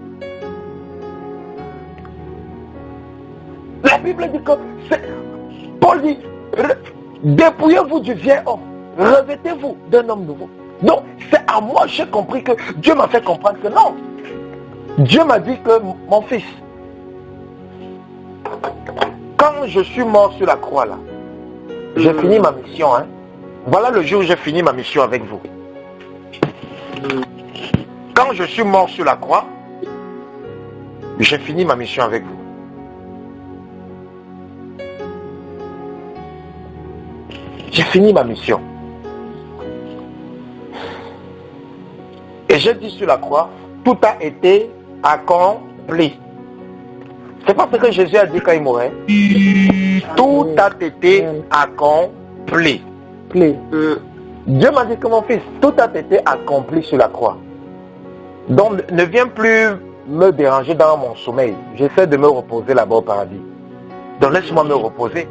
A: La Bible dit que, Paul dit, dépouillez-vous du vieil homme, revêtez-vous d'un homme nouveau. Donc, c'est à moi, j'ai compris que Dieu m'a fait comprendre que non. Dieu m'a dit que, mon fils, quand je suis mort sur la croix là, j'ai fini ma mission. Voilà le jour où j'ai fini ma mission avec vous. Quand je suis mort sur la croix, j'ai fini ma mission avec vous. J'ai fini ma mission. Et j'ai dit sur la croix, tout a été accompli. C'est pas ce que Jésus a dit quand il mourait. Tout a été accompli. Dieu m'a dit que mon fils, tout a été accompli sur la croix. Donc ne viens plus me déranger dans mon sommeil. J'essaie de me reposer là-bas au paradis. Donc laisse-moi me reposer.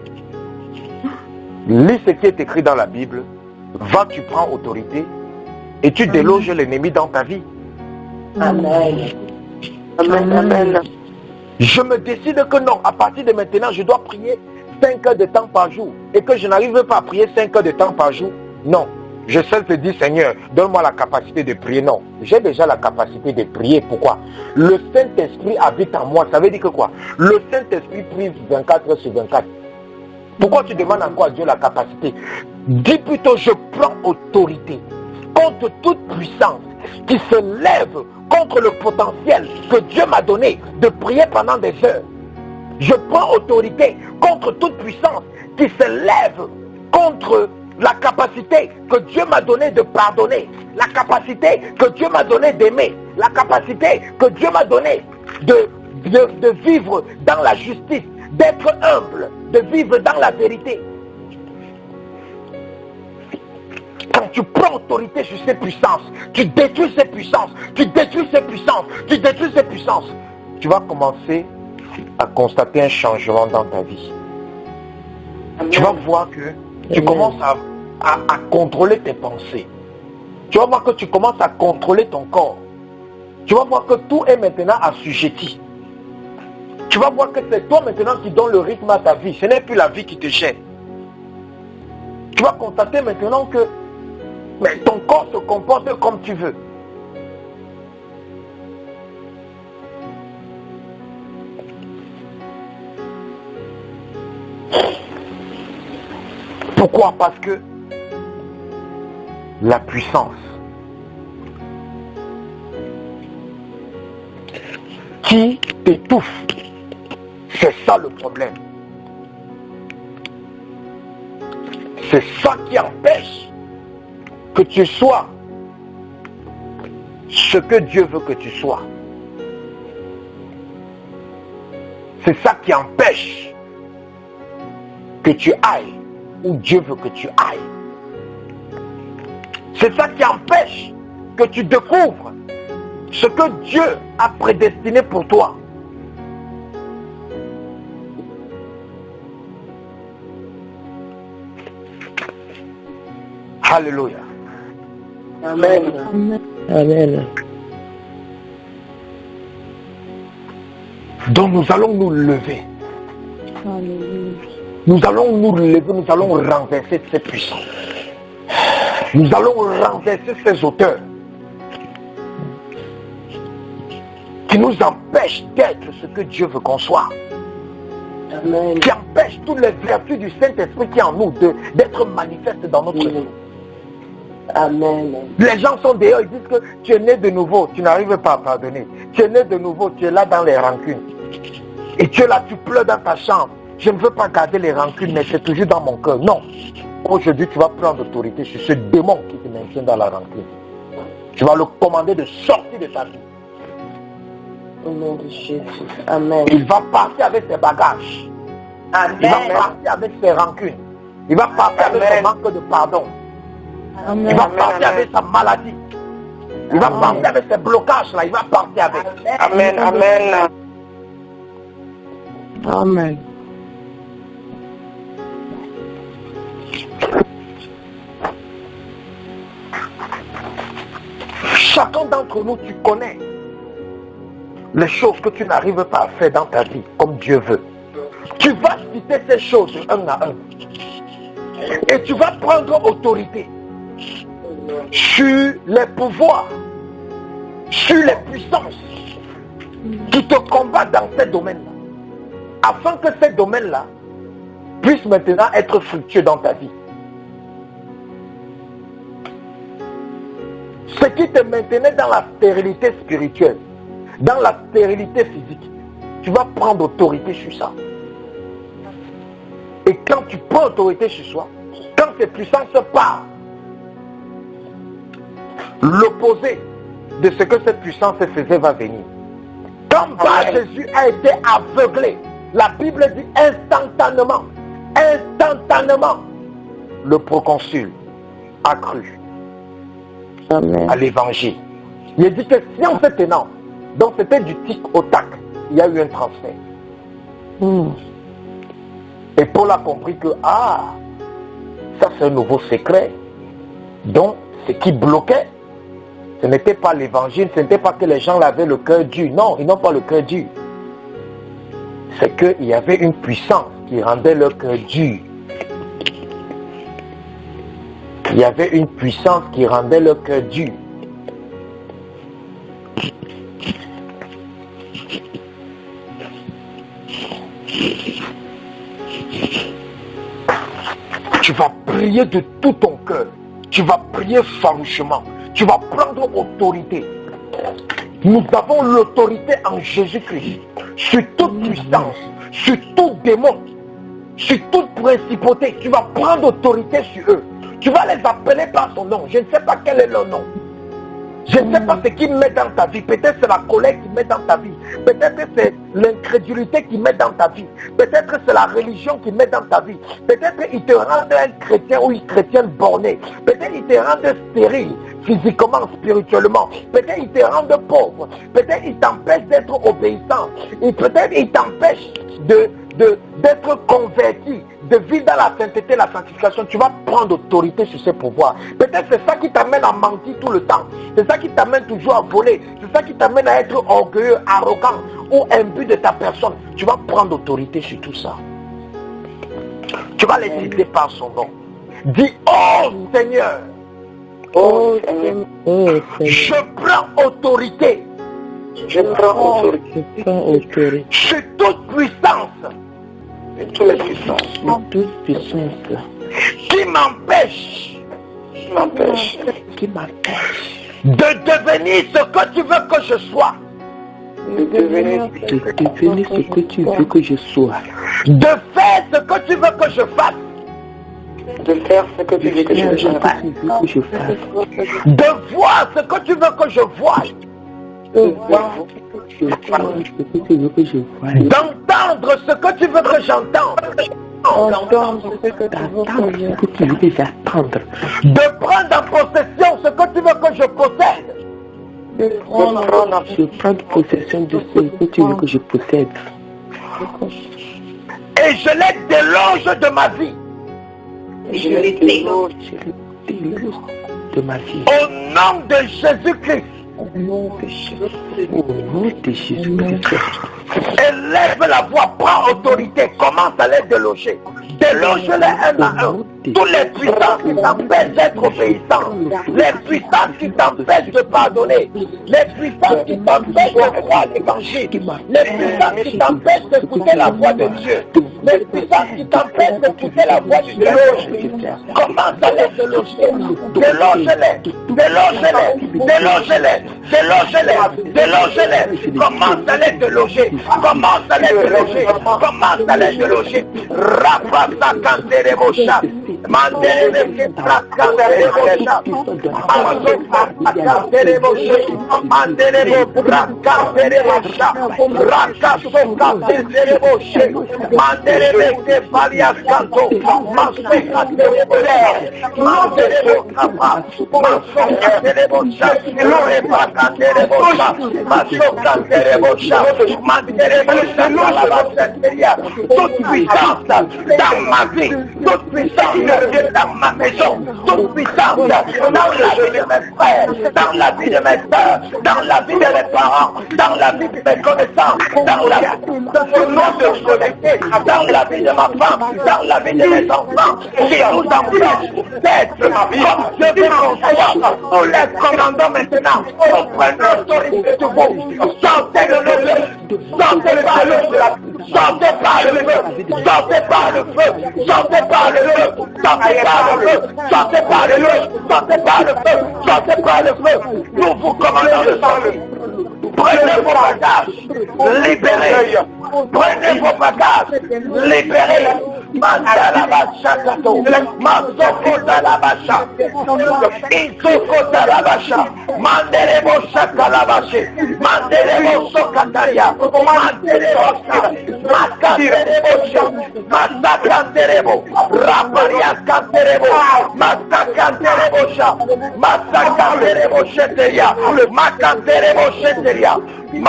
A: Lis ce qui est écrit dans la Bible. Va, tu prends autorité et tu déloges l'ennemi dans ta vie.
B: Amen. Amen. Amen.
A: Je me décide que non, à partir de maintenant, je dois prier 5 heures de temps par jour. Et que je n'arrive pas à prier 5 heures de temps par jour. Non. Je sais te dire, Seigneur, donne-moi la capacité de prier. Non, j'ai déjà la capacité de prier. Pourquoi? Le Saint-Esprit habite en moi. Ça veut dire que quoi? Le Saint-Esprit prie 24 heures sur 24. Pourquoi tu demandes encore à Dieu la capacité? Dis plutôt, je prends autorité contre toute puissance qui se lève contre le potentiel que Dieu m'a donné de prier pendant des heures. Je prends autorité contre toute puissance qui se lève contre la capacité que Dieu m'a donnée de pardonner, la capacité que Dieu m'a donnée d'aimer, la capacité que Dieu m'a donnée de vivre dans la justice, d'être humble, de vivre dans la vérité. Quand tu prends autorité sur ces puissances, tu détruis ces puissances, tu détruis ces puissances, tu détruis ces puissances, tu vas commencer à constater un changement dans ta vie. Amen. Tu vas voir que tu commences à contrôler tes pensées. Tu vas voir que tu commences à contrôler ton corps. Tu vas voir que tout est maintenant assujetti. Tu vas voir que c'est toi maintenant qui donne le rythme à ta vie. Ce n'est plus la vie qui te gêne. Tu vas constater maintenant que ton corps se comporte comme tu veux. Pourquoi? Parce que la puissance qui t'étouffe, c'est ça le problème. C'est ça qui empêche que tu sois ce que Dieu veut que tu sois. C'est ça qui empêche que tu ailles où Dieu veut que tu ailles. C'est ça qui empêche que tu découvres ce que Dieu a prédestiné pour toi. Alléluia.
B: Amen.
C: Amen.
A: Donc nous allons nous lever.
C: Alléluia.
A: Nous allons nous lever, nous allons renverser ces puissants. Nous allons renverser ces auteurs qui nous empêchent d'être ce que Dieu veut qu'on soit.
B: Amen.
A: Qui empêchent toutes les vertus du Saint-Esprit qui est en nous d'être manifestes dans notre vie.
B: Amen.
A: Les gens sont dehors, ils disent que tu es né de nouveau, tu n'arrives pas à pardonner. Tu es né de nouveau, tu es là dans les rancunes. Et tu es là, tu pleures dans ta chambre. Je ne veux pas garder les rancunes, mais c'est toujours dans mon cœur. Non. Aujourd'hui, tu vas prendre autorité sur ce démon qui te maintient dans la rancune. Tu vas le commander de sortir de ta vie.
B: Au nom de Jésus. Amen.
A: Il va partir avec ses bagages.
B: Amen.
A: Il va partir avec ses rancunes. Il va partir avec son manque de pardon.
C: Amen.
A: Il va partir avec sa maladie. Il va partir avec ses blocages là. Il va partir avec.
B: Amen. Amen.
C: Amen.
A: Chacun d'entre nous, tu connais les choses que tu n'arrives pas à faire dans ta vie comme Dieu veut. Tu vas citer ces choses un à un. Et tu vas prendre autorité sur les pouvoirs, sur les puissances qui te combattent dans ces domaines-là. Afin que ces domaines-là puissent maintenant être fructueux dans ta vie. Ce qui te maintenait dans la stérilité spirituelle, dans la stérilité physique, tu vas prendre autorité sur ça. Et quand tu prends autorité sur soi, quand ces puissances partent, l'opposé de ce que cette puissance faisait va venir. Quand Jésus a été aveuglé, la Bible dit instantanément, le proconsul a cru à l'évangile. Il a dit que science tenant, donc c'était du tic au tac, il y a eu un transfert. Et Paul a compris que, ça c'est un nouveau secret. Donc, ce qui bloquait, ce n'était pas l'évangile, ce n'était pas que les gens avaient le cœur dur. Non, ils n'ont pas le cœur dur. C'est qu'il y avait une puissance qui rendait leur cœur dur. Il y avait une puissance qui rendait leur cœur dur. Tu vas prier de tout ton cœur. Tu vas prier franchement. Tu vas prendre autorité. Nous avons l'autorité en Jésus-Christ sur toute puissance, sur tout démon, sur toute principauté. Tu vas prendre autorité sur eux. Tu vas les appeler par son nom. Je ne sais pas quel est leur nom. Je ne sais pas ce qu'ils mettent dans ta vie. Peut-être c'est la colère qui met dans ta vie. Peut-être c'est l'incrédulité qui met dans ta vie. Peut-être c'est la religion qui met dans ta vie. Peut-être ils te rendent un chrétien ou une chrétienne bornée. Peut-être ils te rendent stérile physiquement, spirituellement. Peut-être ils te rendent pauvre. Peut-être ils t'empêchent d'être obéissant. Et peut-être ils t'empêchent d'être converti, de vivre dans la sainteté, la sanctification. Tu vas prendre autorité sur ces pouvoirs. Peut-être c'est ça qui t'amène à mentir tout le temps. C'est ça qui t'amène toujours à voler. C'est ça qui t'amène à être orgueilleux, arrogant ou imbu de ta personne. Tu vas prendre autorité sur tout ça. Tu vas les citer par son nom. Dis, oh Seigneur,
B: Oh Seigneur,
A: je prends autorité.
B: je prends autorité
A: sur toute puissance
B: de toutes les puissances
C: toute puissance
A: qui m'empêche
B: qui m'empêche
A: de devenir ce que tu veux que je sois,
B: de devenir
C: ce que tu veux que je sois,
A: de faire ce que tu veux que je fasse,
B: de faire ce que tu veux que je fasse,
A: de voir ce que tu veux que je voie,
B: de voir
C: ce que tu veux que je vois,
A: d'entendre ce que tu veux que j'entende,
B: entendre ce que tu veux que j'attende,
A: de prendre en possession ce que tu veux que je possède,
B: de prendre
C: possession de ce que tu veux que je possède.
A: et je les déloge de ma vie.
B: je les déloge
C: De ma vie.
A: Au nom de Jésus-Christ,
B: au nom de Jésus.
C: Au nom de Jésus-Christ.
A: élève la voix, prends autorité, commence à les déloger. Déloge-les un à un. Tous les puissances qui t'empêchent d'être obéissants, les puissances qui t'empêchent de pardonner, les puissances qui t'empêchent de croire l'évangile, les puissances qui t'empêchent d'écouter la voix de Dieu, les puissances qui t'empêchent d'écouter la voix du Dieu. Commence à les déloger. Déloge-les, déloge-les, déloge-les, déloge-les, déloge-les. Commence à les déloger, commence à les déloger, commence à les déloger. Rapasa kanderebocha. Manderebe prakanderebocha. Manderebo prakanderebocha. Rakasoka tendereboche. Manderebe kepalia kanto. Masoka tendereboche. Manderebo kapa. Masoka tenderebocha. Lorepa kanderebocha. Masoka tenderebocha. Manderebocha kalabasenteria. Toute puissance dans ma vie, toute puissance dans ma maison, toute puissance dans la vie de mes frères, dans la vie de mes soeurs, dans la vie de mes parents, dans la vie de mes connaissances, dans la vie de ce monde de connecté, dans la vie de ma femme, dans la vie de mes enfants, qui nous empêchent d'être comme je veux qu'on soit. Nous les commandons maintenant, on prend l'autorité de vous, sortez le feu, sortez par le feu, sortez par le feu, sortez par le feu. feu, sortez par le feu, sortez par le feu, sortez par le feu, sortez par le feu, sortez par le feu. Nous vous commandons le sang. Prenez vos bagages, libérez. Prenez vos bagages, libérez. Mandalabashakato, Masokotalabasha, Isokotalabasha, Mandelebo Shakalabashi, Mandelebo Sokataria, Mandelebo Makaterebo, Masakanterebo, Raparia Kanterebo, Masakanterebo, Masakanterebo Sheteria, Makanterebo Sheteria. Je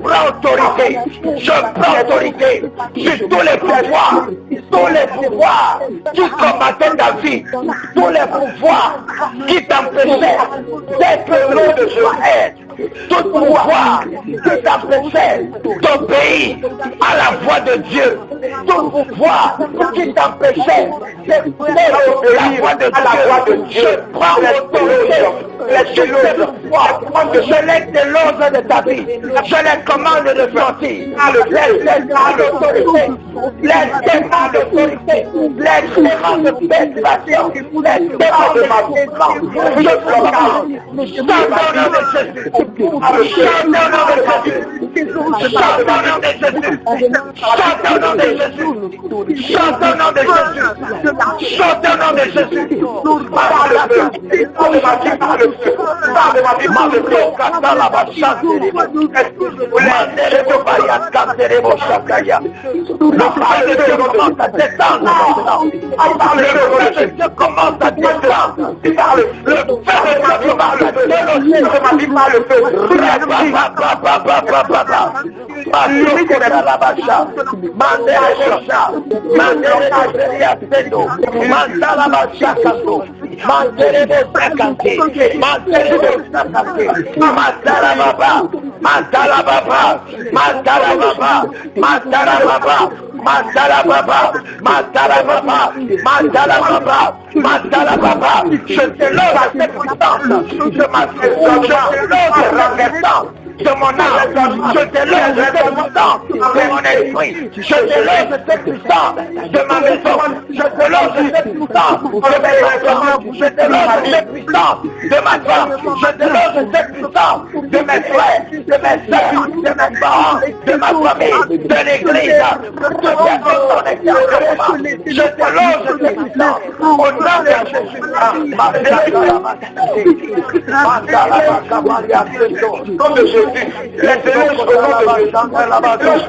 A: prends autorité sur tous les pouvoirs qui combattaient ta vie, tous les pouvoirs qui t'empêchaient d'être l'eau de Joël, tout pouvoir qui t'empêchait d'obéir à la voix de Dieu, tout pouvoir qui t'empêchait d'obéir à la voix de Dieu. Je prends l'autorité sur ces pouvoirs, je les délose de ta vie, je les commande de sortir, les démons d'autorité, les démons d'autorité, les démons de pénétration, les démons de ma vie, je commande, dans le nom de Jésus, chante au nom de Jésus, chante au nom de Jésus, chante au nom de Jésus, chante au nom de Jésus, chante au nom de Jésus, par le feu, je te lève à cette puissance, je m'assure, je te lève à renversant de mon âme, je te lève de cette puissance de mon esprit, je te lève de cette puissance de ma maison, je te lève de cette puissance de mes enfants, je te lève de cette puissance de ma femme, je te lève de cette puissance de mes frères, de mes soeurs, de mes parents, de ma famille, de l'église, de ton extérieur. Je te lève de cette puissance au nom de Jésus. Comme de Jésus. Les démons au nom de Jésus.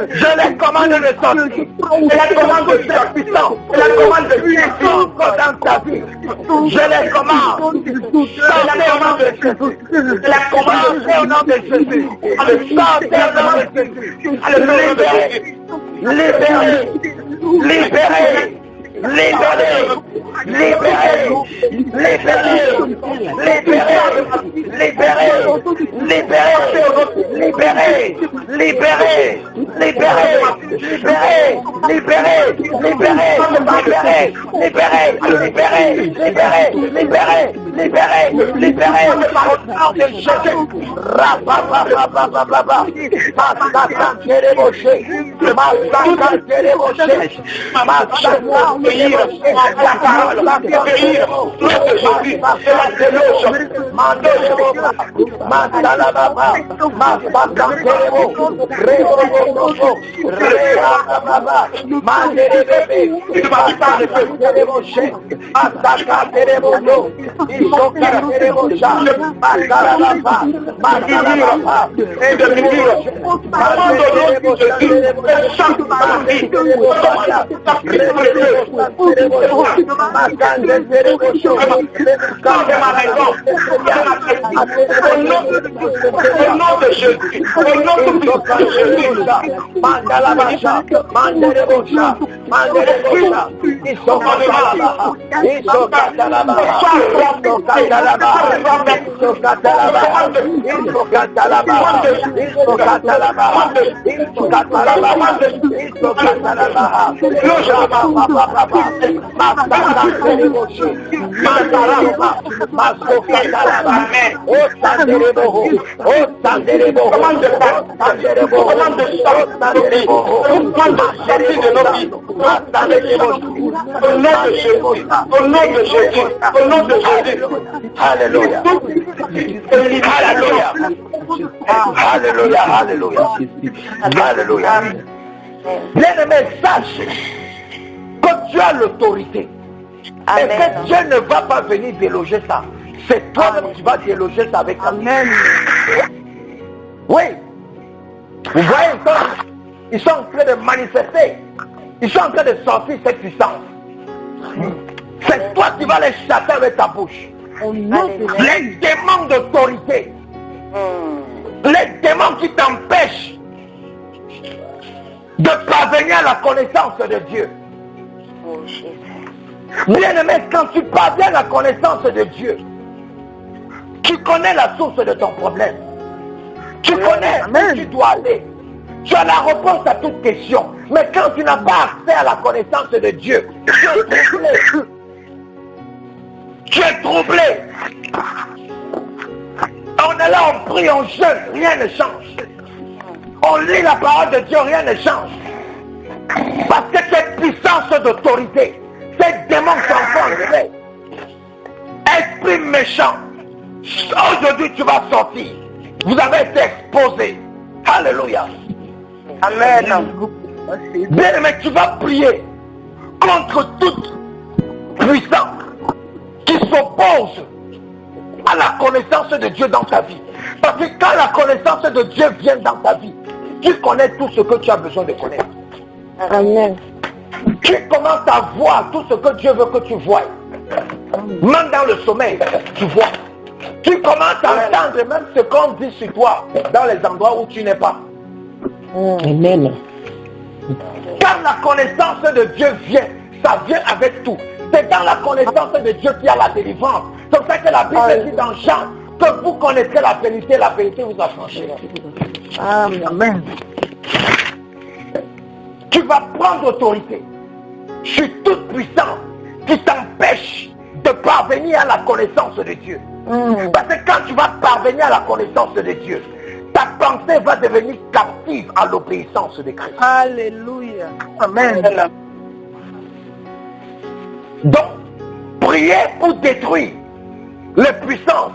A: Je les commande de sortir. La commande de faire puissance. La commande de puissance dans ta vie. Je les commande. Sortez au nom de Jésus. La commande au nom de Jésus. Sortez au nom de Jésus. Libérez. Libérez. Libérez. Libérez, libérez, libérez, libérez, libérez, libérez, libérez, libérez, libérez, libérez, libérez, libérez, libérez, libérez, libérez, libérez, libérez, au nom de Jésus. Rapapapapapapa, Massakantereboshe, Massakantereboshe, Massakantereboshe. La parole va périr. Alléluia. Alléluia. Alléluia. Alléluia. Alléluia. Bien-aimé, sache que tu as l'autorité. Et que Dieu ne va pas venir déloger ça. C'est toi-même qui vas déloger ça avec Amen. Oui. Vous voyez, ils sont en train de manifester. Ils sont en train de sortir cette puissance. C'est toi qui vas les chasser avec ta bouche. Les démons d'autorité. Les démons qui t'empêchent de parvenir à la connaissance de Dieu. Bien-aimé, quand tu parviens à la connaissance de Dieu, tu connais la source de ton problème. Tu connais où tu dois aller. Tu as la réponse à toute question. Mais quand tu n'as pas accès à la connaissance de Dieu, tu es troublé. Tu es troublé. On est là, on prie, on jeûne, rien ne change. On lit la parole de Dieu, rien ne change. Parce que cette puissance d'autorité, ces démons sont enlevés. Esprit méchant, aujourd'hui tu vas sortir. Vous avez été exposé. Alléluia. Amen. Bien aimé, tu vas prier contre toute puissance qui s'oppose à la connaissance de Dieu dans ta vie. Parce que quand la connaissance de Dieu vient dans ta vie, tu connais tout ce que tu as besoin de connaître.
B: Amen.
A: Tu commences à voir tout ce que Dieu veut que tu vois. Même dans le sommeil, tu vois. Tu commences à entendre même ce qu'on dit sur toi dans les endroits où tu n'es pas.
B: Amen.
A: Quand la connaissance de Dieu vient, ça vient avec tout. C'est dans la connaissance de Dieu qu'il y a la délivrance. C'est pour ça que la Bible dit dans Jean que vous connaîtrez la vérité vous affranchira.
B: Amen.
A: Tu vas prendre autorité. Je suis toute puissante qui t'empêche de parvenir à la connaissance de Dieu. Parce que quand tu vas parvenir à la connaissance de Dieu, ta pensée va devenir captive à l'obéissance de Christ.
B: Alléluia. Amen.
A: Donc, prier pour détruire les puissances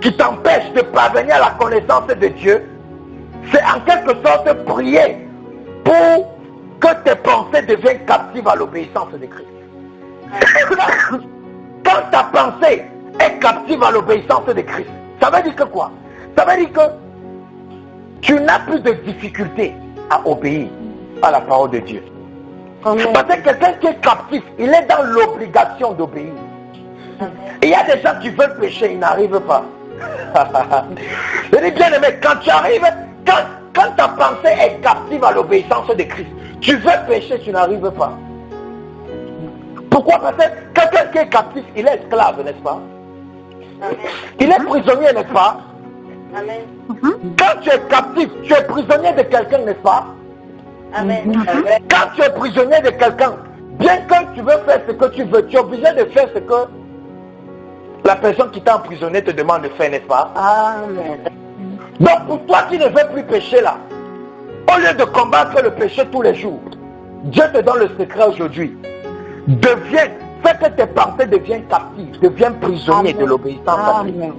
A: qui t'empêchent de parvenir à la connaissance de Dieu, c'est en quelque sorte prier pour que tes pensées deviennent captives à l'obéissance de Christ. Quand ta pensée est captive à l'obéissance de Christ, ça veut dire que quoi? Ça veut dire que tu n'as plus de difficulté à obéir à la parole de Dieu. Parce que quelqu'un qui est captif, il est dans l'obligation d'obéir. Il y a des gens qui veulent pécher, ils n'arrivent pas. Je dis bien aimé, quand tu arrives, quand ta pensée est captive à l'obéissance de Christ, tu veux pécher, tu n'arrives pas. Pourquoi? Parce que quelqu'un qui est captif, il est esclave, n'est-ce pas? Il est prisonnier, n'est-ce pas? Quand tu es captif, tu es prisonnier de quelqu'un, n'est-ce pas? Quand tu es prisonnier de quelqu'un, bien que tu veux faire ce que tu veux, tu es obligé de faire ce que la personne qui t'a emprisonné te demande de faire, n'est-ce pas?
B: Amen.
A: Donc pour toi qui ne veux plus pécher là, au lieu de combattre le péché tous les jours, Dieu te donne le secret aujourd'hui. Fais que tes pensées deviennent captives, deviennent prisonniers de l'obéissance à Dieu.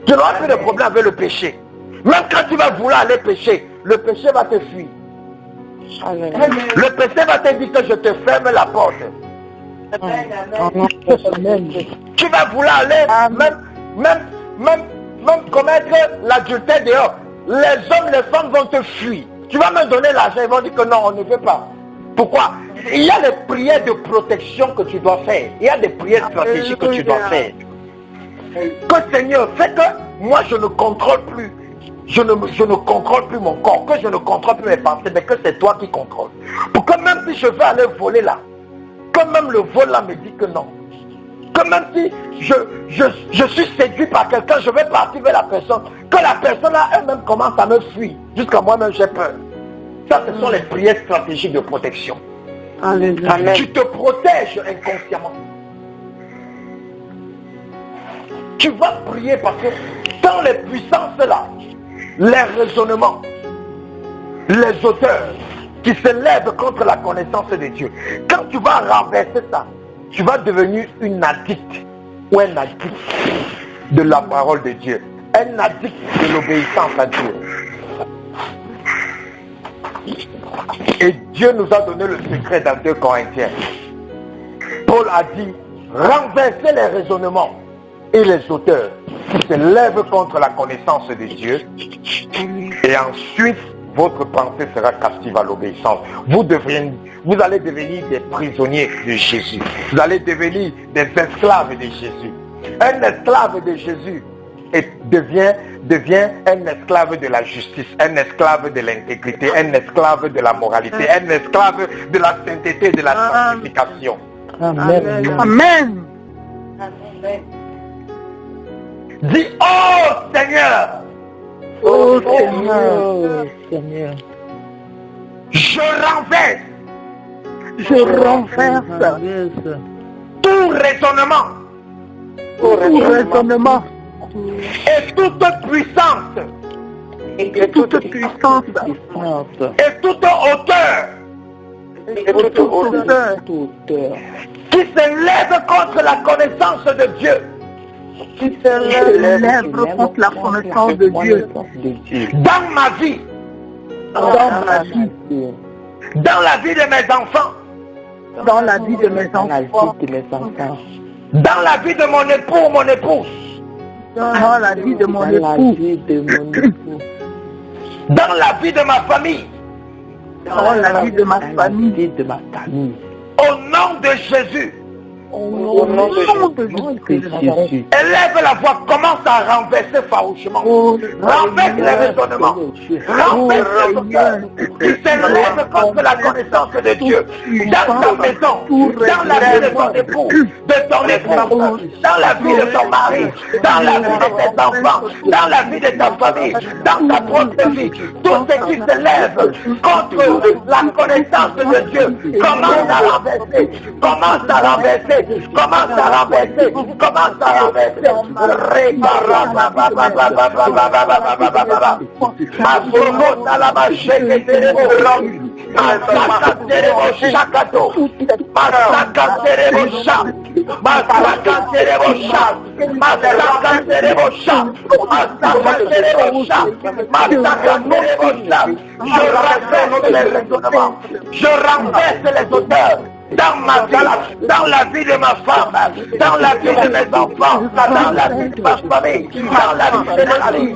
A: Tu n'auras plus de problème avec le péché. Même quand tu vas vouloir aller pécher, le péché va te fuir.
B: Amen.
A: Le péché va te dire que je te ferme la porte.
B: Amen.
A: Tu vas vouloir aller même commettre l'adultère dehors. Les hommes, les femmes vont te fuir. Tu vas me donner l'argent, ils vont dire que non, on ne veut pas. Pourquoi? Il y a des prières de protection que tu dois faire. Il y a des prières stratégiques que tu dois faire. Que Seigneur, fais que moi je ne contrôle plus. Je ne contrôle plus mon corps, que je ne contrôle plus mes pensées, mais que c'est toi qui contrôles. Pour que même si je vais aller voler là, que même le vol là me dit que non. Que même si je suis séduit par quelqu'un, je vais partir vers la personne, que la personne là elle-même commence à me fuir, jusqu'à moi-même j'ai peur. Ça, ce sont les prières stratégiques de protection.
B: Amen.
A: Tu te protèges inconsciemment. Tu vas prier parce que dans les puissances là, les raisonnements, les auteurs qui se lèvent contre la connaissance de Dieu, quand tu vas renverser ça, tu vas devenir une addict ou un addict de la parole de Dieu, un addict de l'obéissance à Dieu. Et Dieu nous a donné le secret dans 2 Corinthiens. Paul a dit, renversez les raisonnements et les auteurs qui se lèvent contre la connaissance de Dieu. Et ensuite, votre pensée sera captive à l'obéissance. Vous allez devenir des prisonniers de Jésus. Vous allez devenir des esclaves de Jésus. Un esclave de Jésus devient un esclave de la justice, un esclave de l'intégrité, un esclave de la moralité, un esclave de la sainteté, de la sanctification.
B: Amen.
A: Amen. Dis, oh Seigneur,
B: Oh Seigneur, Seigneur,
A: je renverse
B: je renverse
A: tout raisonnement
B: tout raisonnement
A: et toute puissance
B: et toute puissance
A: et toute hauteur
B: et toute hauteur
A: qui se lève contre la connaissance de Dieu.
B: qui se lève contre la connaissance de Dieu
A: Dans ma vie,
B: dans ma vie,
A: dans la vie de mes enfants,
B: dans la vie de mes enfants,
A: dans la vie de mon époux, mon épouse,
B: dans la vie de mon époux,
A: dans la vie de ma famille,
B: dans la vie de ma famille.
A: Au nom de Jésus.
B: Au nom de Jésus.
A: Élève la voix, commence à renverser farouchement. Renverse les raisonnements. Renverse les auteurs qui s'élèvent contre la connaissance de Dieu. Dans ta maison, dans la vie de ton époux, de ton épouse, dans la vie de ton mari, dans la vie de tes enfants, dans la vie de ta famille, dans ta propre vie. Tout ce qui s'élève contre la connaissance de Dieu, commence à renverser. Commence à renverser. Commence à renverser, commence à renverser. Je renverse les auteurs dans ma vie, dans la vie de ma femme, dans la vie de mes enfants, dans la vie de ma famille, dans la vie de ma vie,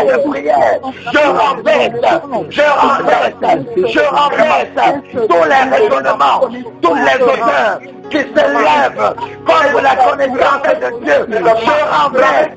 A: de prière. Je renverse tous les raisonnements, tous les auteurs qui s'élèvent contre la connaissance de Dieu. Je renverse.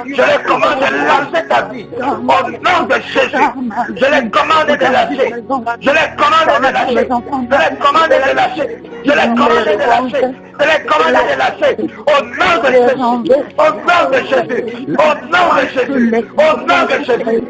A: Je les commande de lâcher ta vie au nom de Jésus. Je les commande de lâcher. Je les commande de lâcher. Je les commande de lâcher. Je les commande de lâcher. Je les commande de lâcher. Au nom de Jésus. Au nom de Jésus. Au nom de Jésus. Au nom de Jésus.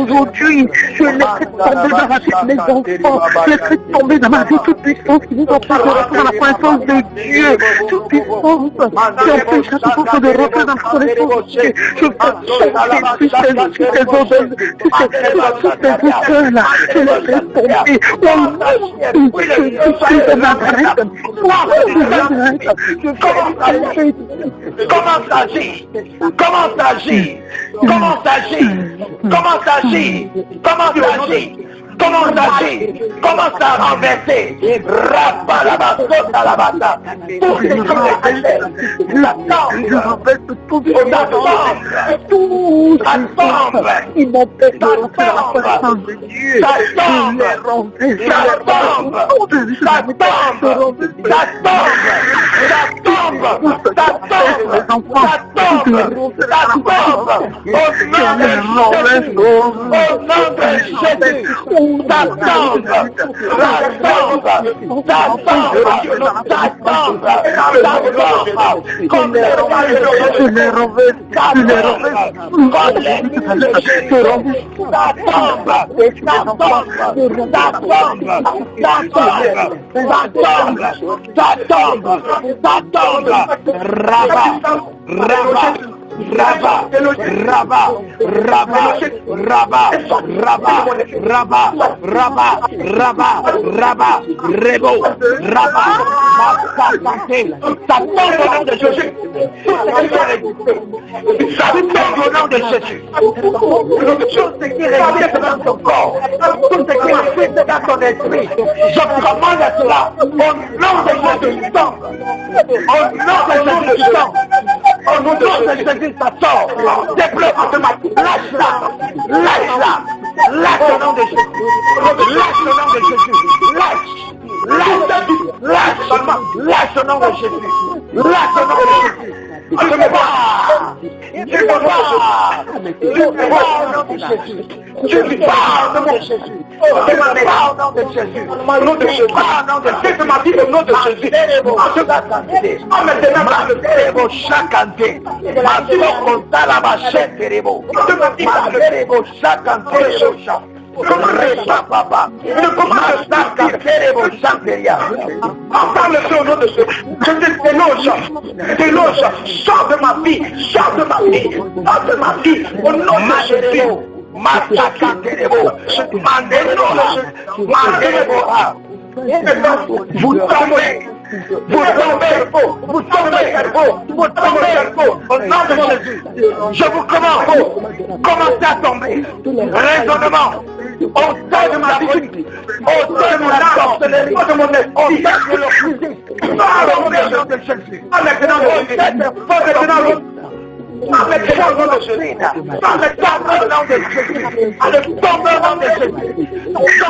A: Aujourd'hui, je les fais tomber dans la vie de mes enfants, je les fais tomber dans ma vie toute puissance qui nous empêche de rentrer dans la connaissance de Dieu, toute puissance qui empêche à tout monde de rentrer dans la connaissance de Dieu. Je fais tomber toutes ces odeurs, toutes ces odeurs-là, je les fais tomber. Je Commence à agir. Commence à agir. Commence à agir. Commence à agir. Commence à agir. Commence à agir. Commence à agir, commence à renverser. Rapa la basse à la bata. Pour que la Je vous commande, commencez à tomber. Raisonnement, au sein de ma vie, au sein de mon sorcellerie, au sein de l'occultisme, par le nom de Jésus. Maintenant, avec le nom de Jésus, avec le nom de Jésus, avec le nom de Jésus,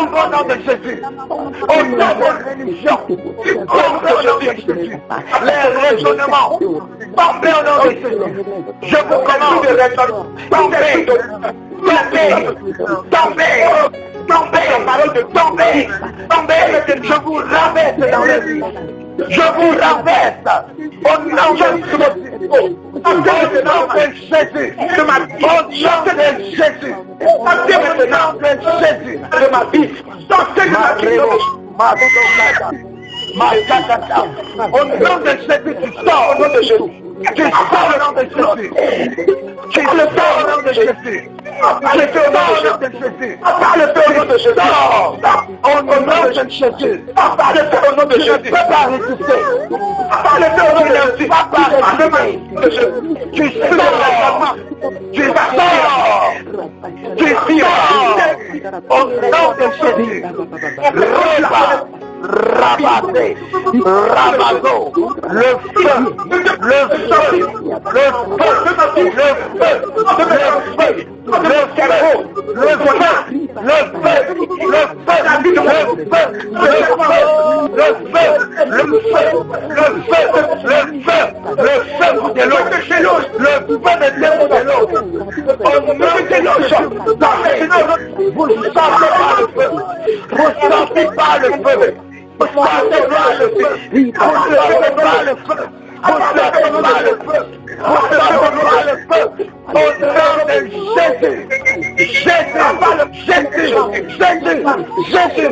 A: au nom de Jésus, au nom de religion, au nom de Jésus, les raisonnements, tombez au nom de Jésus. Je vous commande de raisonner, tombez, tombez, tombez. Tombez, parole de tomber, tombez, je vous renverse dans le vie. Je vous renverse au nom de Jésus. Au nom de Jésus, de ma vie. Au nom de Jésus. Au nom de Jésus, de ma vie. Sortez de ma vie. Au nom de Jésus, tu sors au nom de Jésus. Tu sors au nom de Jésus. Tu le sors au nom de Jésus. Je te au nom de Jésus. Parle au nom de Jésus. Au nom de Jésus. Parle au nom de Jésus. Tu peux pas résister. Parle au nom de Jésus. Tu ne vas pas résister. Tu sors. Tu sors. Tu sors. Au nom de Jésus. Rabaté, Rabazo, le feu, le feu, le feu, le feu, le cerveau, le feu, le feu, le feu, le feu, le feu, le feu, le feu, le feu de l'eau, le feu de l'eau, au nom de l'eau, vous ne sentez pas le feu, vous ne sentez pas le feu. Vous ne sentez pas le feu. Vous ne sentez pas le feu. Vous ne sentez pas le feu. Vous ne sentez pas le feu. Au nom de Jésus. Jésus. Jésus. Jésus. Jésus. Jésus.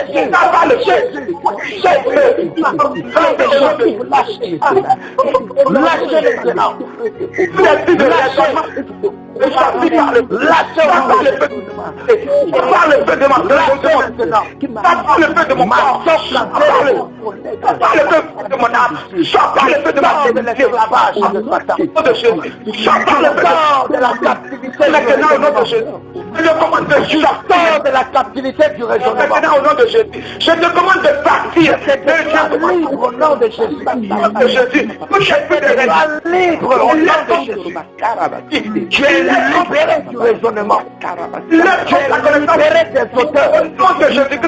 A: Jésus. Lâchez. Lâchez maintenant. Lâchez. Lâche-moi le feu de moi. Par le feu de ma maintenant. Par le feu de mon corps. Par le feu de mon âme. Par le feu de ma l'esclavage de Jésus. Par le feu de la captivité. Maintenant au nom de Jésus. Je te commande de sortir de la captivité du raisonnement. Maintenant au nom de Jésus. Je te commande de partir. Libre au nom de Jésus. De Jésus. Tu es libre au nom de Jésus. Tu es libéré du raisonnement. Tu es libéré des auteurs. Au nom de Jésus.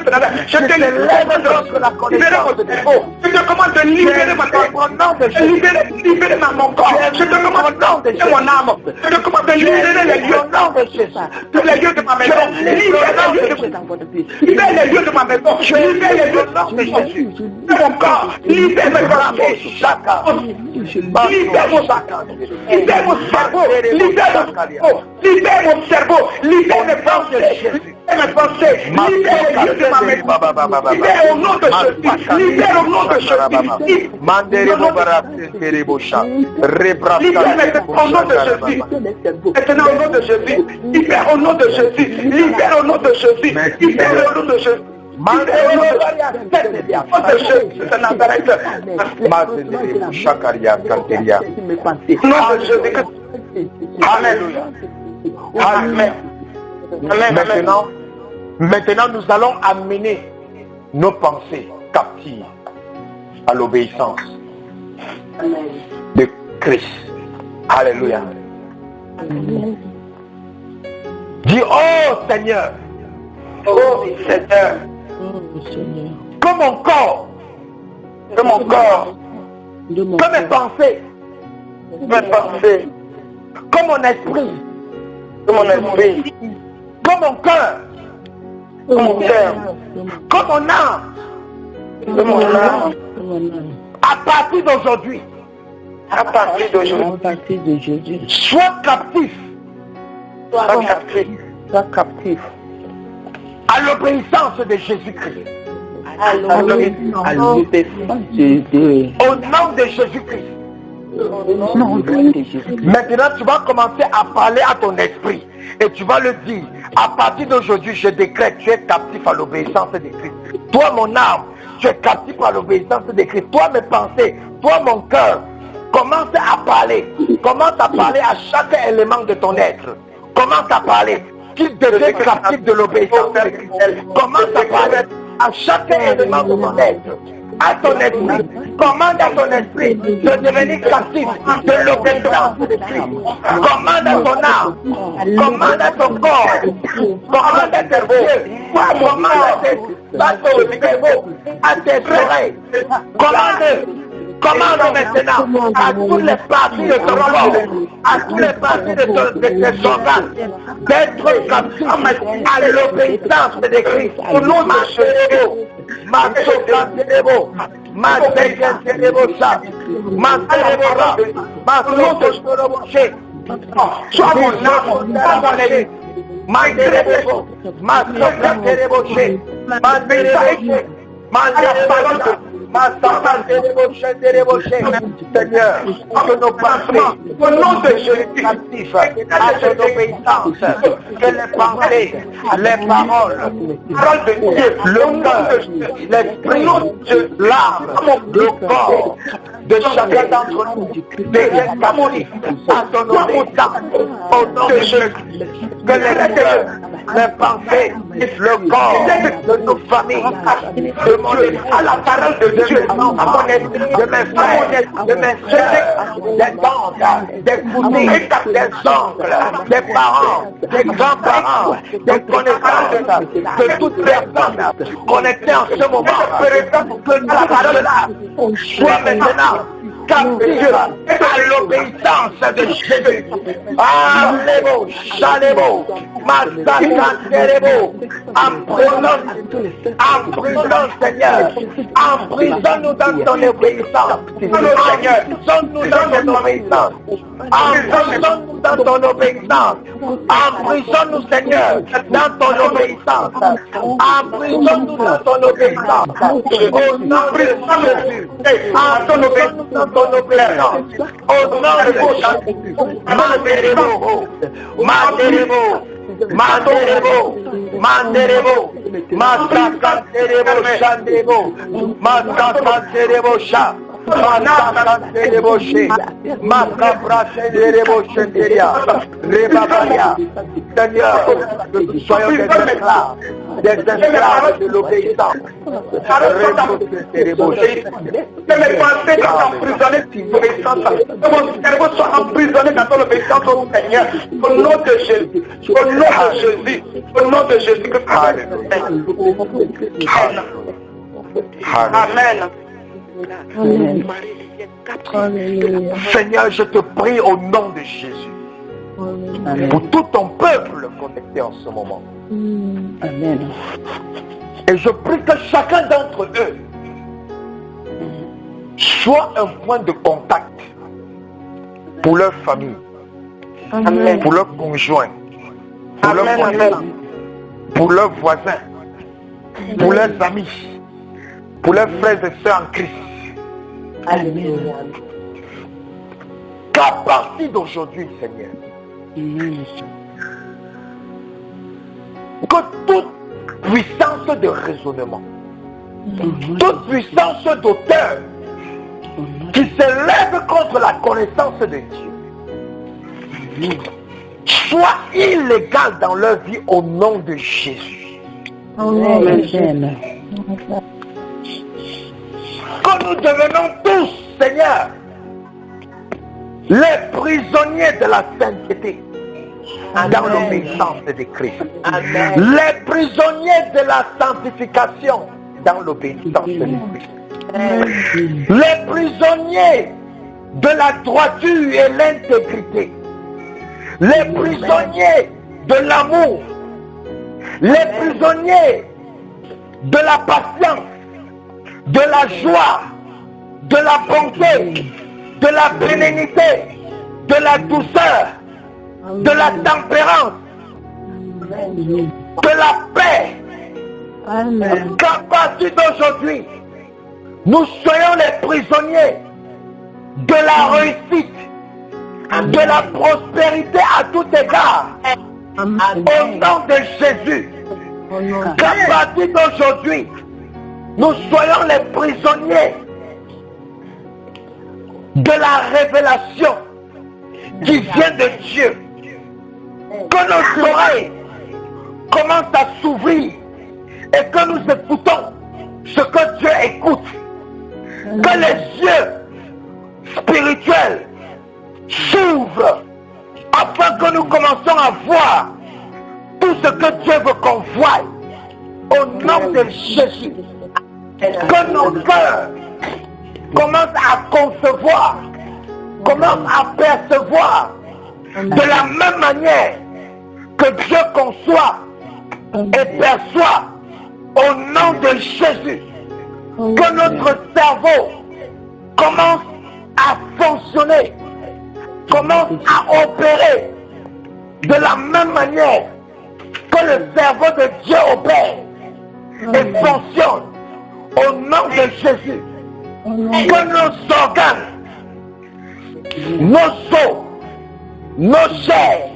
A: Je te lève de la connaissance de défaut. Je te commande de libérer ma tête. Au nom de Jésus. Libérer mon corps. Je te commande au nom de Jésus. Mon âme. Je te commande de libérer les lieux. Au nom de Jésus. Tous les lieux de ma maison. Libère les lieux de ma maison. Libère les lieux de Jésus. Mon corps. Libère mes pensées. Libère mon sac. Libère mon cerveau. Libère mon cerveau. Libère mes pensées. Mes pensées. Libère les lieux de ma maison. Libère au nom de Jésus. Libère au nom de Jésus. Libère au nom de Jésus. Maintenant au nom de Jésus. Libère au nom de Jésus. Libère au nom de Jésus. Libère au nom de Jésus. Maintenant, nous allons amener nos pensées captives à l'obéissance de Christ. Alléluia. Dis, oh Seigneur, oh Seigneur, que mon corps, que mes pensées, que mon esprit, que mon cœur, que mon âme, à partir d'aujourd'hui, sois captif, à l'obéissance de Jésus-Christ. Au nom de Jésus-Christ. Maintenant, tu vas commencer à parler à ton esprit et tu vas le dire. À partir d'aujourd'hui, je décrète, tu es captif à l'obéissance de Christ. Toi, mon âme, tu es captif à l'obéissance de Christ. Toi, mes pensées, toi, mon cœur, commence à parler. Commence à parler à chaque élément de ton être. Commence à parler. Tu deviens captif de l'obéissance de Christ. Commence à parler à chaque élément de ton être. À ton esprit, commande à ton esprit de devenir captif de l'obéissance de Christ. Commande à ton âme, commande à ton corps, commande à tes yeux, commande à tes cerveaux, à tes oreilles. Commande maintenant à toutes les parties de ton corps, à toutes les parties de tes organes, d'être captif à l'obéissance de Christ. Au nom de Jésus. Sois mon âme, Seigneur, que nos pensées, au nom de Jésus, captifs à cette obéissance, que les pensées, les paroles de Dieu, le cœur, l'esprit, l'âme, le corps de chacun d'entre nous, deviennent captifs à ton obéissance, au nom de Jésus, que les cœurs, les pensées, le corps de nos familles, de mon Dieu, à la parole de Dieu, à mon esprit, de mes frères, de mes soeurs, des tantes, des cousines, des oncles, des parents, des grands-parents, des connaissances, de toute personne connectée en ce moment, que la parole là soit maintenant captive à l'obéissance de Jésus. Allez-vous, chalez-vous, massacrez-vous, emprisonne, Seigneur, emprisonne-nous dans ton obéissance, emprisonne-nous dans ton obéissance, emprisonne-nous dans ton obéissance, emprisonne-nous, Seigneur, dans ton obéissance, emprisonne-nous dans ton obéissance, au nom de Jésus, emprisonne-nous dans ton ton obéissance. Au nom de Jésus. Manderebo, Masakanterebo, Shandebo, Masakanterebo, Sha, Masakanterebo, She, Masakanterebo, Shenderia, Rebabaria. Seigneur, que nous soyons des esclaves de l'obéissance. Que mes pensées soient emprisonnées dans l'obéissance. Que mon cerveau soit emprisonné dans l'obéissance au Seigneur. Au nom de Jésus. Au nom de Jésus. Au nom de Jésus. Amen. Amen. Seigneur, je te prie au nom de Jésus. Pour tout ton peuple connecté en ce moment.
B: Amen.
A: Et je prie que chacun d'entre eux soit un point de contact pour leur famille,
B: Amen.
A: pour leurs conjoints, pour leurs connaissances, pour leurs voisins, pour leurs amis, pour leurs frères et sœurs en Christ.
B: Amen.
A: Qu'à partir d'aujourd'hui, Seigneur, que toute puissance de raisonnement, toute puissance d'auteur qui s'élève contre la connaissance de Dieu soit illégale dans leur vie au nom de Jésus.
B: Amen.
A: Que nous devenons tous, Seigneur, les prisonniers de la sainteté dans l'obéissance de Christ. Les prisonniers de la sanctification dans l'obéissance de Christ. Les prisonniers de la droiture et l'intégrité. Les prisonniers de l'amour. Les prisonniers de la patience, de la joie, de la bonté, de la bénignité, de la douceur, de la tempérance, de la paix.
B: Amen.
A: Qu'à partir d'aujourd'hui, nous soyons les prisonniers de la réussite, de la prospérité à tout égard. Au nom de Jésus, qu'à partir d'aujourd'hui, nous soyons les prisonniers de la révélation qui vient de Dieu. Que nos oreilles commencent à s'ouvrir et que nous écoutons ce que Dieu écoute. Que les yeux spirituels s'ouvrent afin que nous commençons à voir tout ce que Dieu veut qu'on voie. Au nom de Jésus, que nos cœurs commencent à concevoir, commencent à percevoir de la même manière que Dieu conçoit et perçoit au nom de Jésus. Que notre cerveau commence à fonctionner, commence à opérer de la même manière que le cerveau de Dieu opère et fonctionne au nom de Jésus. Que nos organes, nos os, nos chairs,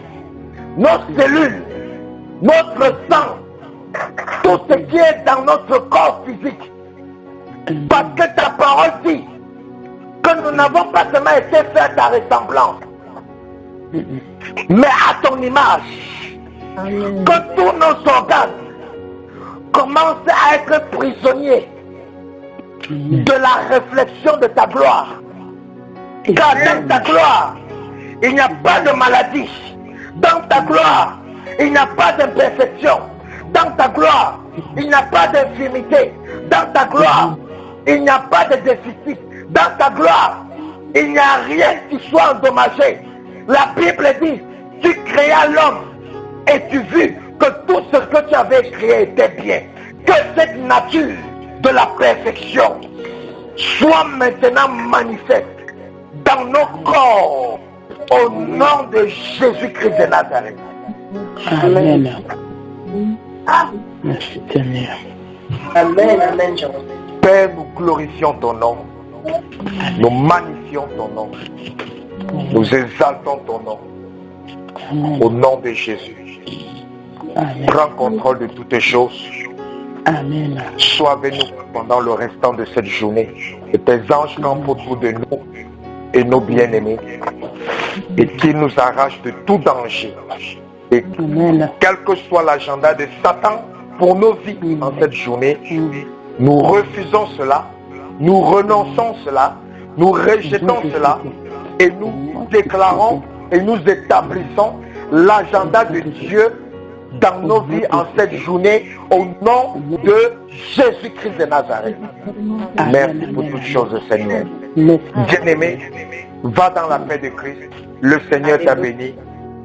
A: nos cellules, notre sang, tout ce qui est dans notre corps physique, parce que ta parole dit que nous n'avons pas seulement été faits à ta ressemblance, mais à ton image. Que tous nos organes commencent à être prisonniers de la réflexion de ta gloire. Car dans ta gloire, il n'y a pas de maladie. Dans ta gloire, il n'y a pas d'imperfection. Dans ta gloire, il n'y a pas d'infirmité. Dans ta gloire, il n'y a pas de déficit. Dans ta gloire, il n'y a rien qui soit endommagé. La Bible dit, tu créas l'homme et tu vis que tout ce que tu avais créé était bien. Que cette nature de la perfection soit maintenant manifeste dans nos corps au nom de Jésus-Christ de Nazareth.
B: Amen. Merci Seigneur.
C: Amen, amen, Jean.
A: Père, nous glorifions ton nom. Nous magnifions ton nom. Nous exaltons ton nom. Au nom de Jésus.
D: Amen.
A: Prends contrôle de toutes choses.
D: Amen.
A: Sois avec nous pendant le restant de cette journée. Que tes anges campent autour de nous et nos bien-aimés. Et qu'ils nous arrachent de tout danger. Et
D: Amen.
A: quel que soit l'agenda de Satan pour nos vies en cette journée, nous refusons cela, nous renonçons cela, nous rejetons cela et nous déclarons et nous établissons l'agenda de Dieu dans nos vies en cette journée au nom de Jésus-Christ de Nazareth. Merci pour toutes choses, Seigneur. Bien-aimé, va dans la paix de Christ. Le Seigneur t'a béni.